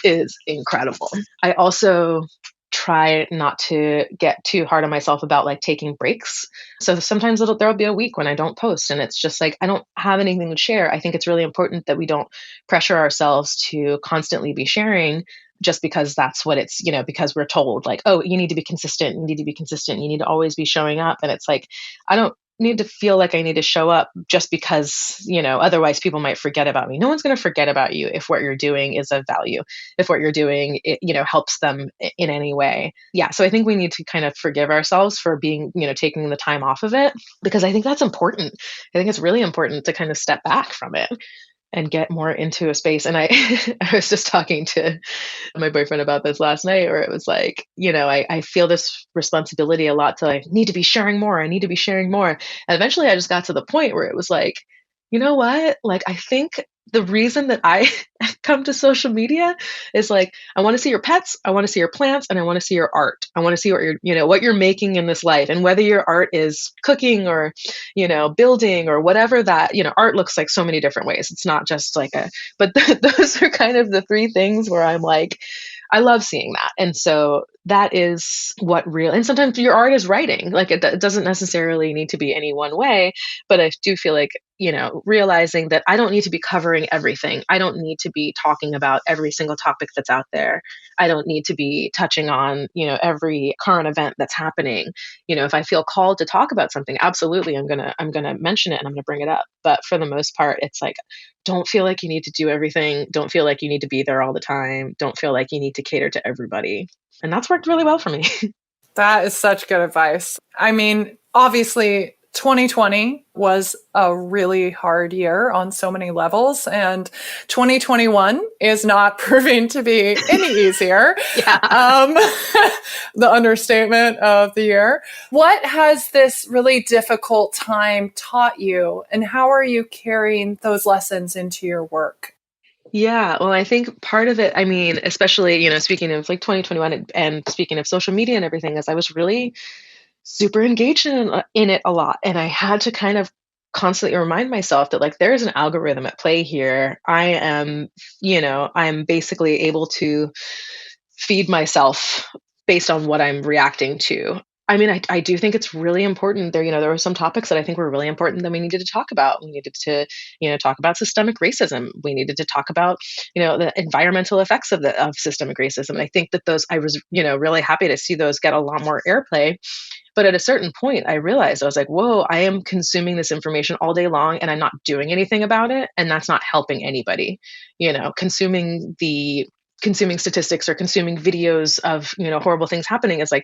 is incredible. I also try not to get too hard on myself about, like, taking breaks. So sometimes there'll be a week when I don't post, and it's just like, I don't have anything to share. I think it's really important that we don't pressure ourselves to constantly be sharing just because that's what it's, because we're told, like, oh, you need to be consistent, you need to be consistent, you need to always be showing up. And it's like, I don't need to feel like I need to show up just because, otherwise people might forget about me. No one's going to forget about you if what you're doing is of value, if what you're doing, helps them in any way. Yeah. So I think we need to kind of forgive ourselves for being, taking the time off of it, because I think that's important. I think it's really important to kind of step back from it and get more into a space. And I was just talking to my boyfriend about this last night, where it was like, I feel this responsibility a lot to, like, need to be sharing more. I need to be sharing more. And eventually I just got to the point where it was like, you know what? Like, I think the reason that I come to social media is like, I want to see your pets, I want to see your plants, and I want to see your art. I want to see what what you're making in this life, and whether your art is cooking or, building or whatever that, art looks like so many different ways. It's not just like but those are kind of the three things where I'm like, I love seeing that. And so that is and sometimes your art is writing. Like it doesn't necessarily need to be any one way, but I do feel like, realizing that I don't need to be covering everything. I don't need to be talking about every single topic that's out there. I don't need to be touching on, every current event that's happening. If I feel called to talk about something, absolutely, I'm going to mention it and I'm going to bring it up. But for the most part, it's like, don't feel like you need to do everything. Don't feel like you need to be there all the time. Don't feel like you need to cater to everybody. And that's worked really well for me. That is such good advice. I mean, obviously, 2020 was a really hard year on so many levels, and 2021 is not proving to be any easier. The understatement of the year. What has this really difficult time taught you, and how are you carrying those lessons into your work? Yeah, well, I think part of it, I mean, especially, speaking of like 2021 and speaking of social media and everything, is I was really super engaged in it a lot. And I had to kind of constantly remind myself that like there is an algorithm at play here. I'm basically able to feed myself based on what I'm reacting to. I mean, I do think it's really important there. There were some topics that I think were really important that we needed to talk about. We needed to, talk about systemic racism. We needed to talk about, the environmental effects of systemic racism. I think that I was, really happy to see those get a lot more airplay. But at a certain point, I realized, I was like, whoa, I am consuming this information all day long and I'm not doing anything about it. And that's not helping anybody. Consuming statistics or consuming videos of horrible things happening is like,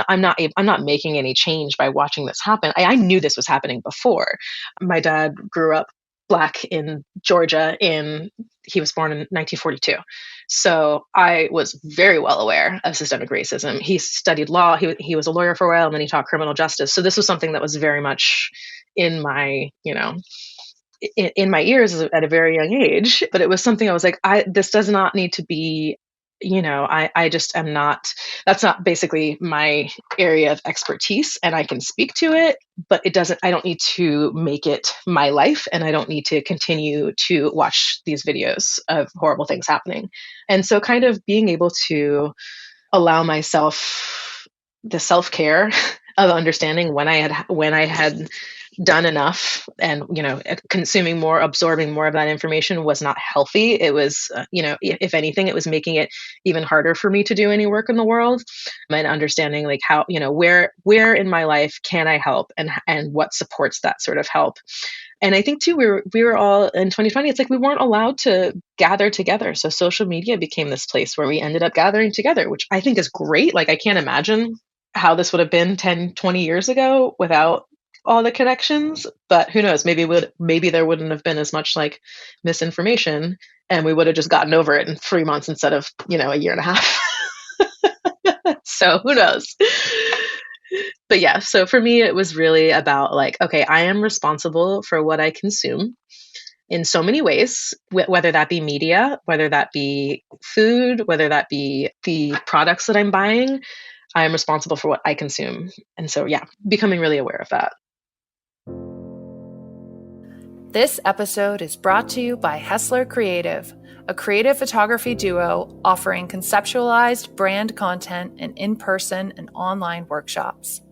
I'm not making any change by watching this happen. I knew this was happening before. My dad grew up Black in Georgia he was born in 1942. So I was very well aware of systemic racism. He studied law. He was a lawyer for a while, and then he taught criminal justice. So this was something that was very much in my, in my ears at a very young age. But it was something I was like, this does not need to be, I just am not, that's not basically my area of expertise, and I can speak to it, but I don't need to make it my life, and I don't need to continue to watch these videos of horrible things happening. And so kind of being able to allow myself the self-care of understanding when I had done enough and, consuming more, absorbing more of that information was not healthy. It was, if anything, it was making it even harder for me to do any work in the world, and understanding like how, where in my life can I help and what supports that sort of help. And I think too, we were all in 2020, it's like we weren't allowed to gather together. So social media became this place where we ended up gathering together, which I think is great. Like I can't imagine how this would have been 10, 20 years ago without all the connections, but who knows, maybe there wouldn't have been as much like misinformation and we would have just gotten over it in 3 months instead of, a year and a half. So who knows? But yeah, so for me, it was really about like, okay, I am responsible for what I consume in so many ways, whether that be media, whether that be food, whether that be the products that I'm buying. I am responsible for what I consume. And so, yeah, becoming really aware of that. This episode is brought to you by Hessler Creative, a creative photography duo offering conceptualized brand content and in-person and online workshops.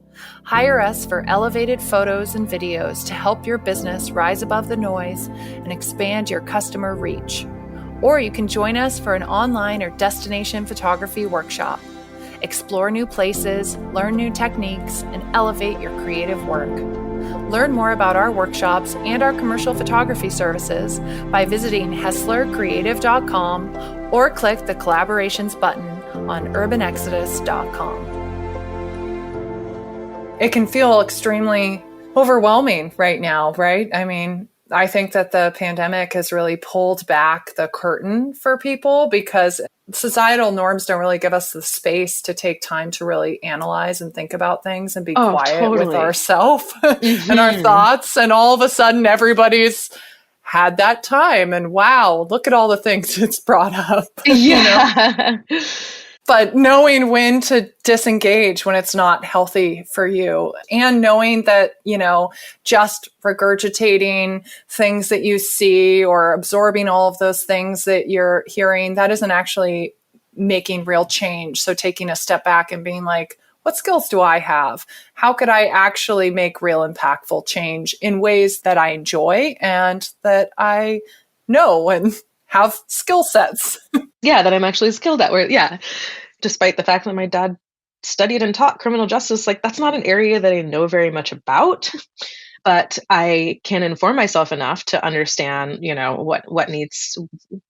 Hire us for elevated photos and videos to help your business rise above the noise and expand your customer reach. Or you can join us for an online or destination photography workshop. Explore new places, learn new techniques, and elevate your creative work. Learn more about our workshops and our commercial photography services by visiting hesslercreative.com or click the collaborations button on urbanexodus.com. It can feel extremely overwhelming right now, right? I mean, I think that the pandemic has really pulled back the curtain for people because societal norms don't really give us the space to take time to really analyze and think about things and be Oh, quiet with totally. ourselves and our Hmm. thoughts. And all of a sudden, everybody's had that time. And wow, look at all the things it's brought up, Yeah. But knowing when to disengage when it's not healthy for you, and knowing that, just regurgitating things that you see or absorbing all of those things that you're hearing, that isn't actually making real change. So taking a step back and being like, what skills do I have? How could I actually make real impactful change in ways that I enjoy and that I know and have skill sets? Yeah, that I'm actually skilled at. Where, yeah, despite the fact that my dad studied and taught criminal justice, like that's not an area that I know very much about. But I can inform myself enough to understand,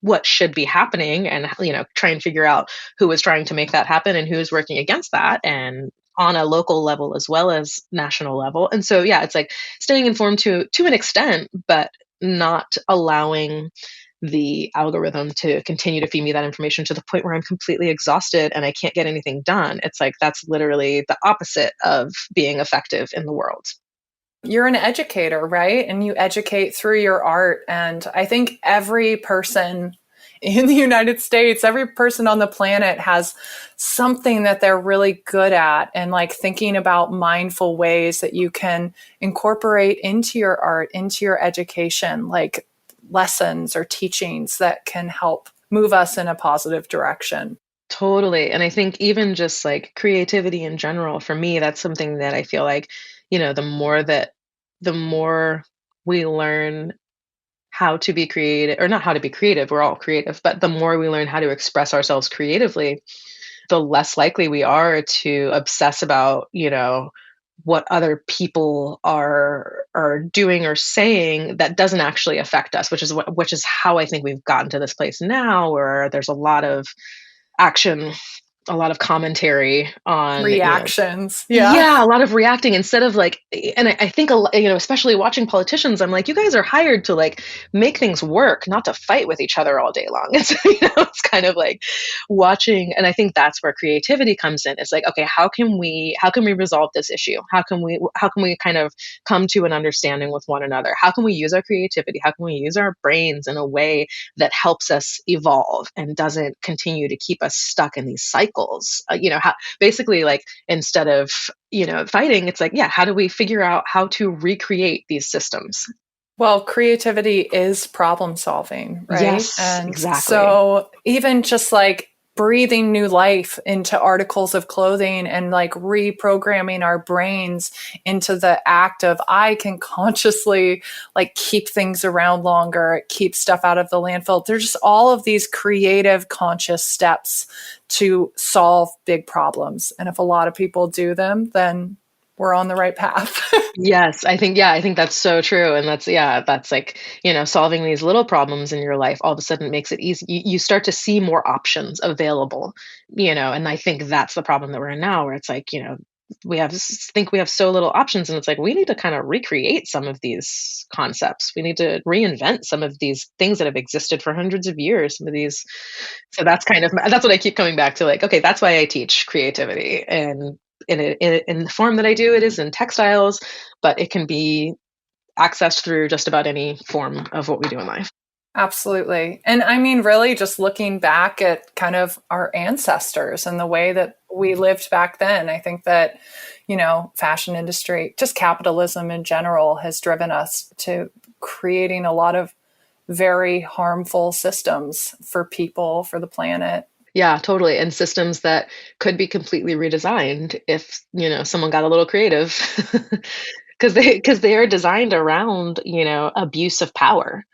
what should be happening, and try and figure out who is trying to make that happen and who is working against that, and on a local level as well as national level. And so, yeah, it's like staying informed to an extent, but not allowing the algorithm to continue to feed me that information to the point where I'm completely exhausted and I can't get anything done. It's like that's literally the opposite of being effective in the world. You're an educator, right? And you educate through your art. And I think every person in the United States, every person on the planet has something that they're really good at, and like thinking about mindful ways that you can incorporate into your art, into your education, like lessons or teachings that can help move us in a positive direction. Totally. And I think even just like creativity in general, for me, that's something that I feel like, the more we learn how to be creative, or not how to be creative, we're all creative, but the more we learn how to express ourselves creatively, the less likely we are to obsess about, what other people are doing or saying that doesn't actually affect us, which is how I think we've gotten to this place now, where there's a lot of action, a lot of commentary on, Reactions. Yeah. yeah, a lot of reacting instead of like, and I think especially watching politicians, I'm like, you guys are hired to like make things work, not to fight with each other all day long. It's it's kind of like watching, and I think that's where creativity comes in. It's like, okay, how can we resolve this issue? How can we kind of come to an understanding with one another? How can we use our creativity? How can we use our brains in a way that helps us evolve and doesn't continue to keep us stuck in these cycles? Basically, like, instead of fighting, it's like, yeah, how do we figure out how to recreate these systems? Well, creativity is problem solving, right? Yes, And exactly. so even just like breathing new life into articles of clothing and like reprogramming our brains into the act of, I can consciously like keep things around longer, keep stuff out of the landfill. There's just all of these creative conscious steps to solve big problems. And if a lot of people do them, then we're on the right path. Yes, I think that's so true. And that's like, solving these little problems in your life all of a sudden makes it easy. You start to see more options available, and I think that's the problem that we're in now, where it's like, we have so little options, and it's like we need to kind of recreate some of these concepts. We need to reinvent some of these things that have existed for hundreds of years. Some of these, so that's what I keep coming back to. Like, okay, that's why I teach creativity, and in the form that I do, it is in textiles, but it can be accessed through just about any form of what we do in life. Absolutely. And I mean, really, just looking back at kind of our ancestors and the way that we lived back then, I think that, fashion industry, just capitalism in general, has driven us to creating a lot of very harmful systems for people, for the planet. Yeah, totally. And systems that could be completely redesigned if, someone got a little creative. Because they are designed around, abuse of power.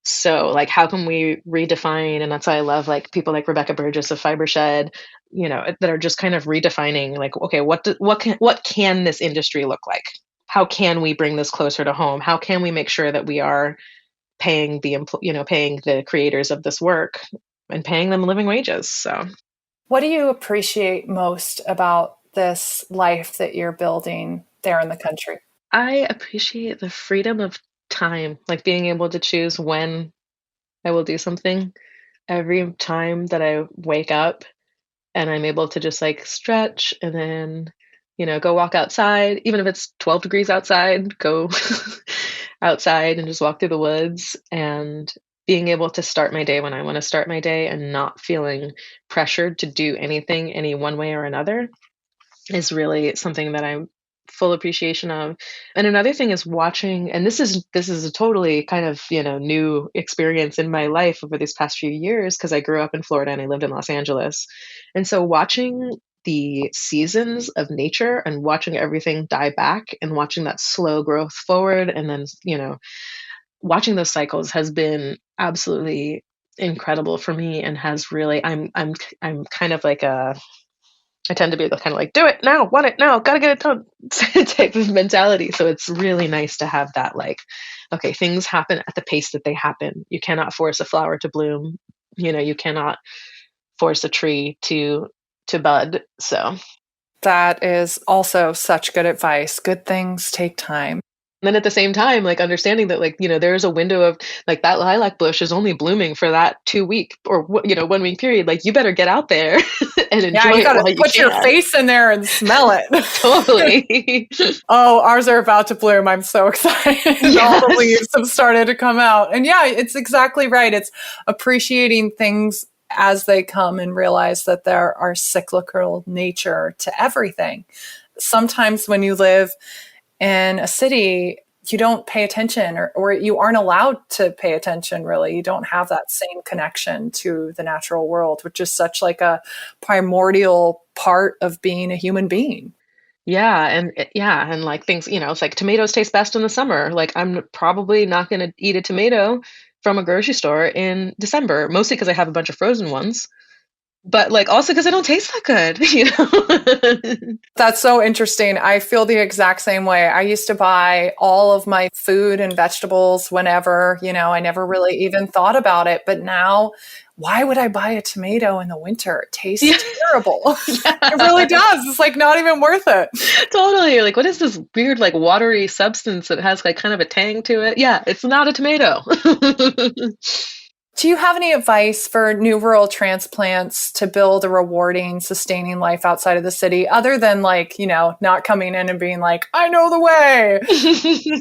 So, like, how can we redefine? And that's why I love like people like Rebecca Burgess of Fibershed, that are just kind of redefining, like, okay, what can this industry look like? How can we bring this closer to home? How can we make sure that we are paying the creators of this work and paying them living wages? So, What do you appreciate most about this life that you're building there in the country? I appreciate the freedom of time, like being able to choose when I will do something every time that I wake up and I'm able to just like stretch and then, go walk outside, even if it's 12 degrees outside, go outside and just walk through the woods and being able to start my day when I want to start my day and not feeling pressured to do anything any one way or another is really something that I'm full appreciation of. And another thing is watching, and this is a totally kind of, new experience in my life over these past few years because I grew up in Florida and I lived in Los Angeles. And so watching the seasons of nature and watching everything die back and watching that slow growth forward and then, watching those cycles has been absolutely incredible for me and has really I'm kind of like a I tend to be the kind of like, do it now, want it now, gotta get it done type of mentality. So it's really nice to have that, like, okay, things happen at the pace that they happen. You cannot force a flower to bloom. You cannot force a tree to bud. So That is also such good advice. Good things take time. then at the same time, like understanding that, like, there's a window of like that lilac bush is only blooming for that 2 week or 1 week period. Like you better get out there and Yeah, enjoy you it got to while you put your can. face in there and smell it. Totally. Oh, ours are about to bloom. I'm so excited. All the leaves have started to come out. And yeah, it's exactly right. It's appreciating things as they come and realize that there are cyclical nature to everything. Sometimes when you live in a city, you don't pay attention or you aren't allowed to pay attention, really. You don't have that same connection to the natural world, which is such like a primordial part of being a human being. Yeah, and like things, it's like tomatoes taste best in the summer. Like I'm probably not going to eat a tomato from a grocery store in December, mostly because I have a bunch of frozen ones, but like also because they don't taste that good. That's so interesting. I feel the exact same way. I used to buy all of my food and vegetables whenever, I never really even thought about it. But now, why would I buy a tomato in the winter? It tastes Yeah. terrible. Yeah. It really does. It's like not even worth it. Totally. You're like, what is this weird, like watery substance that has like kind of a tang to it? Yeah, it's not a tomato. Do you have any advice for new rural transplants to build a rewarding, sustaining life outside of the city, other than like, not coming in and being like, I know the way?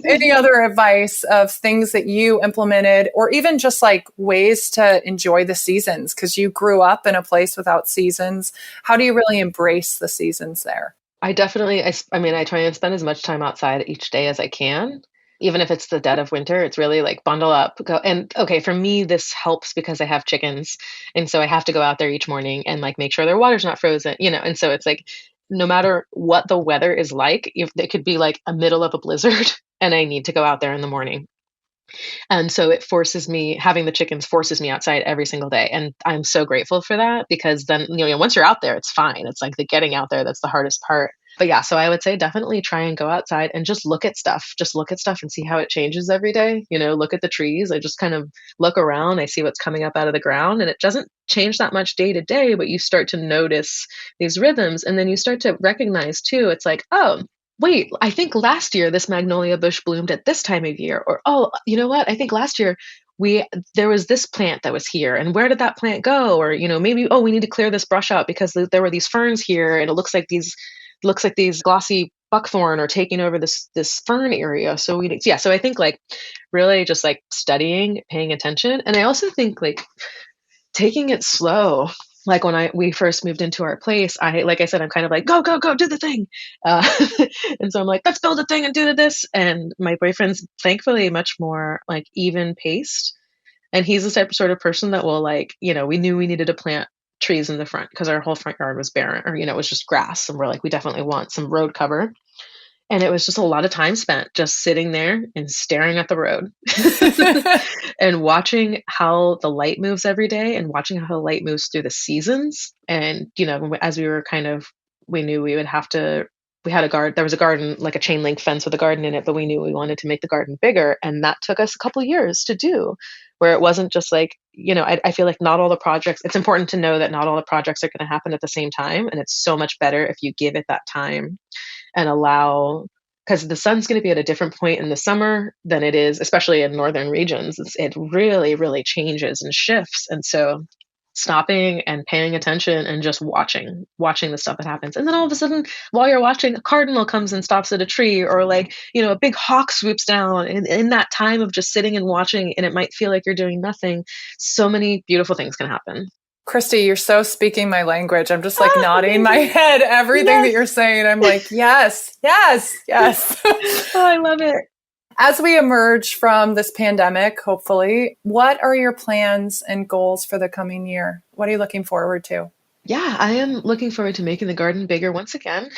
Any other advice of things that you implemented, or even just like ways to enjoy the seasons? Because you grew up in a place without seasons. How do you really embrace the seasons there? I definitely, I mean, I try and spend as much time outside each day as I can. Even if it's the dead of winter, it's really like bundle up, go. And okay, for me, this helps because I have chickens. And so I have to go out there each morning and like make sure their water's not frozen, and so it's like, no matter what the weather is like, if it could be like a middle of a blizzard and I need to go out there in the morning. And so it forces me, having the chickens forces me outside every single day. And I'm so grateful for that because then, once you're out there, it's fine. It's like the getting out there that's the hardest part. But yeah, so I would say definitely try and go outside and just look at stuff. Just look at stuff and see how it changes every day. Look at the trees. I just kind of look around. I see what's coming up out of the ground and it doesn't change that much day to day, but you start to notice these rhythms and then you start to recognize too. It's like, oh, wait, I think last year this magnolia bush bloomed at this time of year. Or, oh, you know what? I think last year there was this plant that was here and where did that plant go? Or, maybe, oh, we need to clear this brush out because there were these ferns here and it looks like these glossy buckthorn are taking over this fern area. So so I think like really just like studying, paying attention. And I also think like taking it slow. Like when we first moved into our place, like I said, I'm kind of like, go, go, go, do the thing. Uh, and so I'm like, let's build a thing and do this. And my boyfriend's thankfully much more like even paced. And he's the type of sort of person that will like, we knew we needed to plant trees in the front because our whole front yard was barren or, it was just grass. And we're like, we definitely want some road cover. And it was just a lot of time spent just sitting there and staring at the road and watching how the light moves every day and watching how the light moves through the seasons. And, as we knew we would have to, we had a garden, there was a garden, like a chain link fence with a garden in it, but we knew we wanted to make the garden bigger. And that took us a couple of years to do, where it wasn't just like, I feel like not all the projects, it's important to know that not all the projects are going to happen at the same time. And it's so much better if you give it that time and allow because the sun's going to be at a different point in the summer than it is, especially in northern regions. It really, really changes and shifts. And so stopping and paying attention and just watching the stuff that happens. And then all of a sudden, while you're watching, a cardinal comes and stops at a tree, or like, a big hawk swoops down. And in that time of just sitting and watching, and it might feel like you're doing nothing, so many beautiful things can happen. Christi, you're so speaking my language. I'm just like nodding my head, everything that you're saying. I'm like, yes, yes, yes. Oh, I love it. As we emerge from this pandemic, hopefully, what are your plans and goals for the coming year? What are you looking forward to? Yeah, I am looking forward to making the garden bigger once again.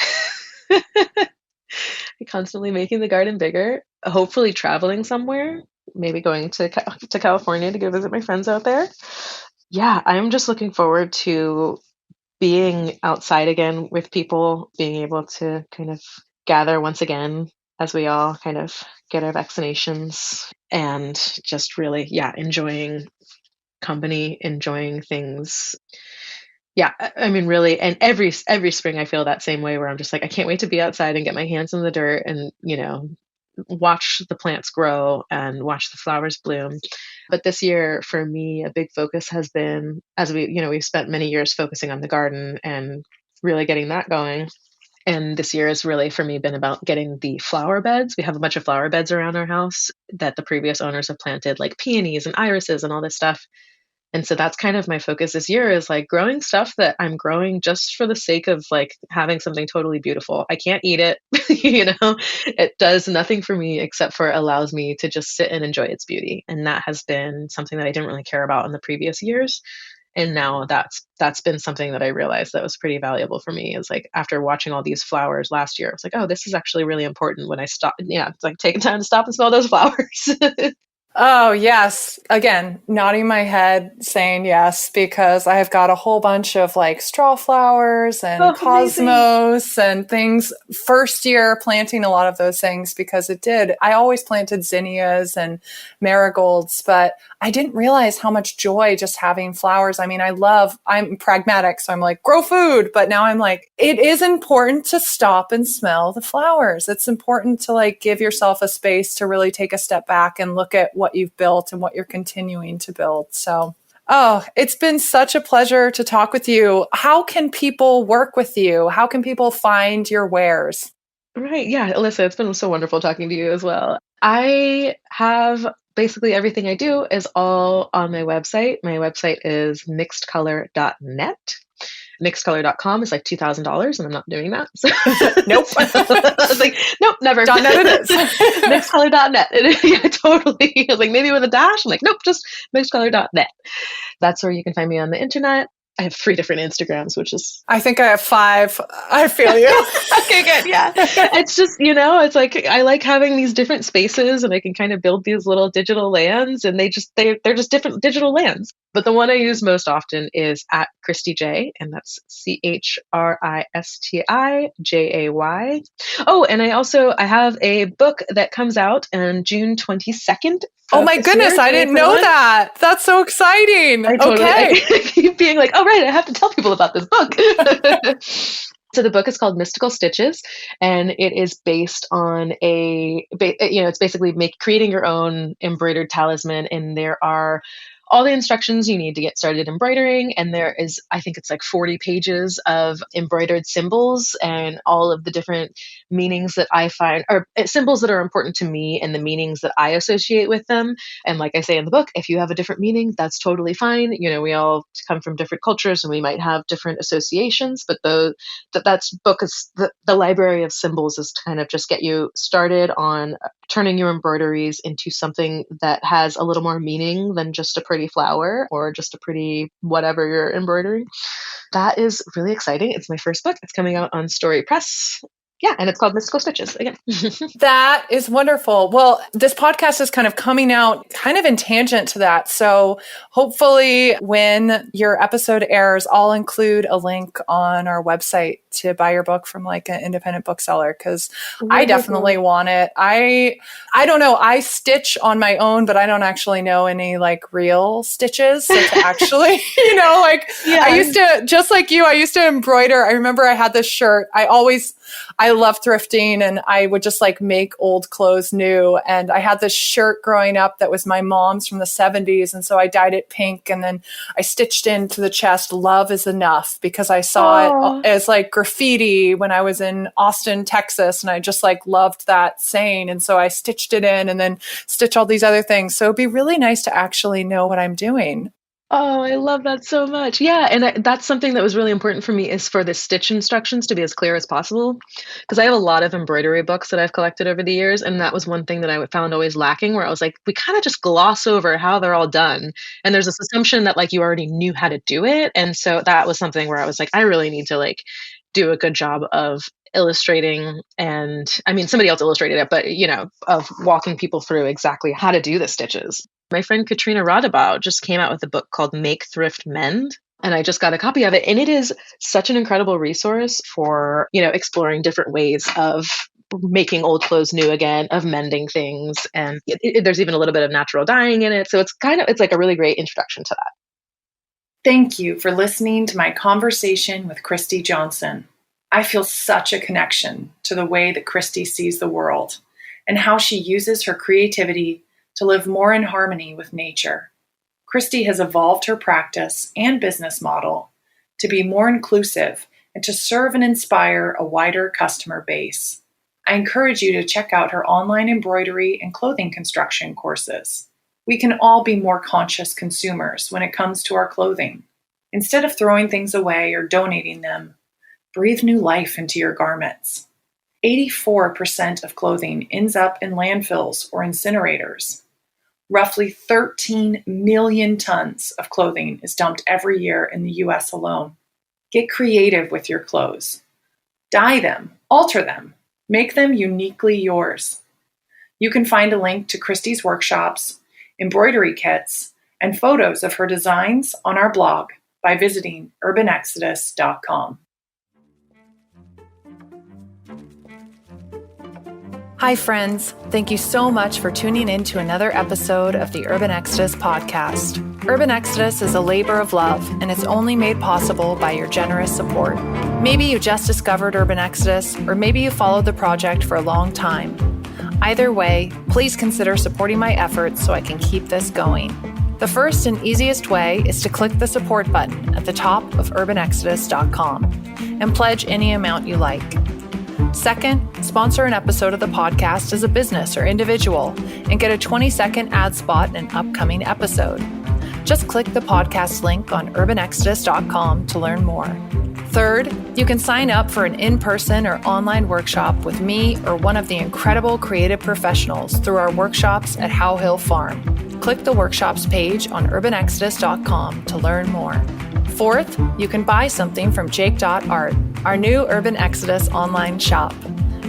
Constantly making the garden bigger, hopefully traveling somewhere, maybe going to California to go visit my friends out there. Yeah, I'm just looking forward to being outside again with people, being able to kind of gather once again as we all kind of get our vaccinations, and just really, enjoying company, enjoying things. Yeah, I mean, really, and every spring I feel that same way, where I'm just like, I can't wait to be outside and get my hands in the dirt and, watch the plants grow and watch the flowers bloom. But this year, for me, a big focus has been, as we've spent many years focusing on the garden and really getting that going. And this year has really, for me, been about getting the flower beds. We have a bunch of flower beds around our house that the previous owners have planted, like peonies and irises and all this stuff. And so that's kind of my focus this year, is like growing stuff that I'm growing just for the sake of like having something totally beautiful. I can't eat it, it does nothing for me except for allows me to just sit and enjoy its beauty. And that has been something that I didn't really care about in the previous years. And now that's been something that I realized that was pretty valuable for me, is like, after watching all these flowers last year, I was like, oh, this is actually really important when I stop. Yeah. It's like taking time to stop and smell those flowers. Oh, yes. Again, nodding my head, saying yes, because I have got a whole bunch of like straw flowers and cosmos and things. First year planting a lot of those things, because I always planted zinnias and marigolds, but I didn't realize how much joy just having flowers. I mean, I'm pragmatic, so I'm like, grow food. But now I'm like, it is important to stop and smell the flowers. It's important to like give yourself a space to really take a step back and look at what you've built and what you're continuing to build. So, it's been such a pleasure to talk with you. How can people work with you? How can people find your wares? Right. Yeah. Alyssa, it's been so wonderful talking to you as well. I have basically everything I do is all on my website. My website is mixedcolor.net. Mixedcolor.com is like $2,000, and I'm not doing that. So nope. I was like, nope, never. .net it is. Mixedcolor.net. Yeah, totally. I was like, maybe with a dash. I'm like, nope, just mixedcolor.net. That's where you can find me on the internet. I have 3 different Instagrams, which is... I think I have 5. I feel you. Okay, good. Yeah. It's just, it's like, I like having these different spaces, and I can kind of build these little digital lands, and they're just different digital lands. But the one I use most often is at Christi J, and that's CHRISTIJAY. Oh, and I have a book that comes out on June 22nd. Oh my goodness, I didn't know that. That's so exciting. I keep being like, oh, right, I have to tell people about this book. So the book is called Mystical Stitches, and it is based on it's basically creating your own embroidered talisman, and there are all the instructions you need to get started embroidering. And there is, I think it's like 40 pages of embroidered symbols and all of the different meanings that I find, or symbols that are important to me and the meanings that I associate with them. And like I say in the book, if you have a different meaning, that's totally fine. We all come from different cultures and we might have different associations, but the library of symbols is to kind of just get you started on turning your embroideries into something that has a little more meaning than just a pretty flower or just a pretty whatever you're embroidering. That is really exciting. It's my first book. It's coming out on Story Press. Yeah, and it's called Mystical Stitches again. That is wonderful. Well, this podcast is kind of coming out kind of in tangent to that. So hopefully when your episode airs, I'll include a link on our website to buy your book from like an independent bookseller, because I definitely want it. I don't know. I stitch on my own, but I don't actually know any like real stitches. So to actually, I used to, just like you, I used to embroider. I remember I had this shirt. I love thrifting, and I would just like make old clothes new. And I had this shirt growing up that was my mom's from the 70s. And so I dyed it pink, and then I stitched into the chest, "Love is enough," because I saw it as like graffiti when I was in Austin, Texas. And I just like loved that saying. And so I stitched it in and then stitch all these other things. So it'd be really nice to actually know what I'm doing. Oh, I love that so much. Yeah, and that's something that was really important for me, is for the stitch instructions to be as clear as possible, because I have a lot of embroidery books that I've collected over the years, and that was one thing that I found always lacking, where I was like, we kind of just gloss over how they're all done, and there's this assumption that like you already knew how to do it, and so that was something where I was like, I really need to like do a good job of illustrating, and I mean somebody else illustrated it, but of walking people through exactly how to do the stitches. My friend Katrina Rodabow just came out with a book called Make, Thrift, Mend, and I just got a copy of it, and it is such an incredible resource for exploring different ways of making old clothes new again, of mending things, and there's even a little bit of natural dyeing in it, so it's like a really great introduction to that. Thank you for listening to my conversation with Christi Johnson. I feel such a connection to the way that Christi sees the world and how she uses her creativity to live more in harmony with nature. Christi has evolved her practice and business model to be more inclusive and to serve and inspire a wider customer base. I encourage you to check out her online embroidery and clothing construction courses. We can all be more conscious consumers when it comes to our clothing. Instead of throwing things away or donating them, breathe new life into your garments. 84% of clothing ends up in landfills or incinerators. Roughly 13 million tons of clothing is dumped every year in the US alone. Get creative with your clothes. Dye them, alter them, make them uniquely yours. You can find a link to Christi's workshops, embroidery kits, and photos of her designs on our blog by visiting urbanexodus.com. Hi, friends. Thank you so much for tuning in to another episode of the Urban Exodus podcast. Urban Exodus is a labor of love, and it's only made possible by your generous support. Maybe you just discovered Urban Exodus, or maybe you followed the project for a long time. Either way, please consider supporting my efforts so I can keep this going. The first and easiest way is to click the support button at the top of urbanexodus.com and pledge any amount you like. Second, sponsor an episode of the podcast as a business or individual and get a 20-second ad spot in an upcoming episode. Just click the podcast link on urbanexodus.com to learn more. Third, you can sign up for an in-person or online workshop with me or one of the incredible creative professionals through our workshops at How Hill Farm. Click the workshops page on urbanexodus.com to learn more. Fourth, you can buy something from Jake.art, our new Urban Exodus online shop.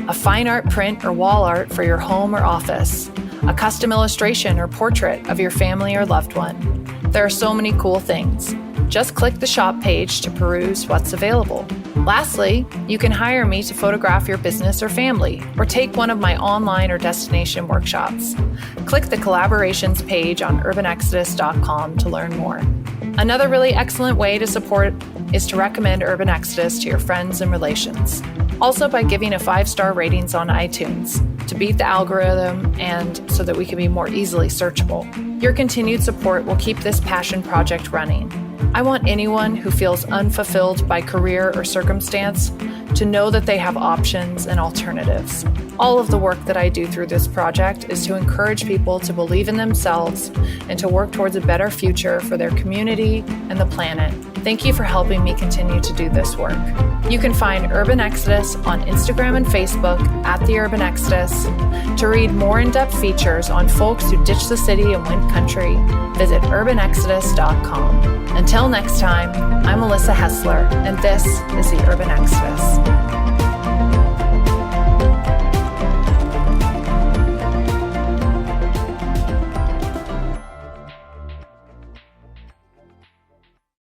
A fine art print or wall art for your home or office. A custom illustration or portrait of your family or loved one. There are so many cool things. Just click the shop page to peruse what's available. Lastly, you can hire me to photograph your business or family, or take one of my online or destination workshops. Click the collaborations page on urbanexodus.com to learn more. Another really excellent way to support is to recommend Urban Exodus to your friends and relations. Also by giving a 5-star ratings on iTunes to beat the algorithm and so that we can be more easily searchable. Your continued support will keep this passion project running. I want anyone who feels unfulfilled by career or circumstance to know that they have options and alternatives. All of the work that I do through this project is to encourage people to believe in themselves and to work towards a better future for their community and the planet. Thank you for helping me continue to do this work. You can find Urban Exodus on Instagram and Facebook at The Urban Exodus. To read more in-depth features on folks who ditched the city and went country, visit urbanexodus.com. Until next time, I'm Melissa Hessler, and this is The Urban Exodus.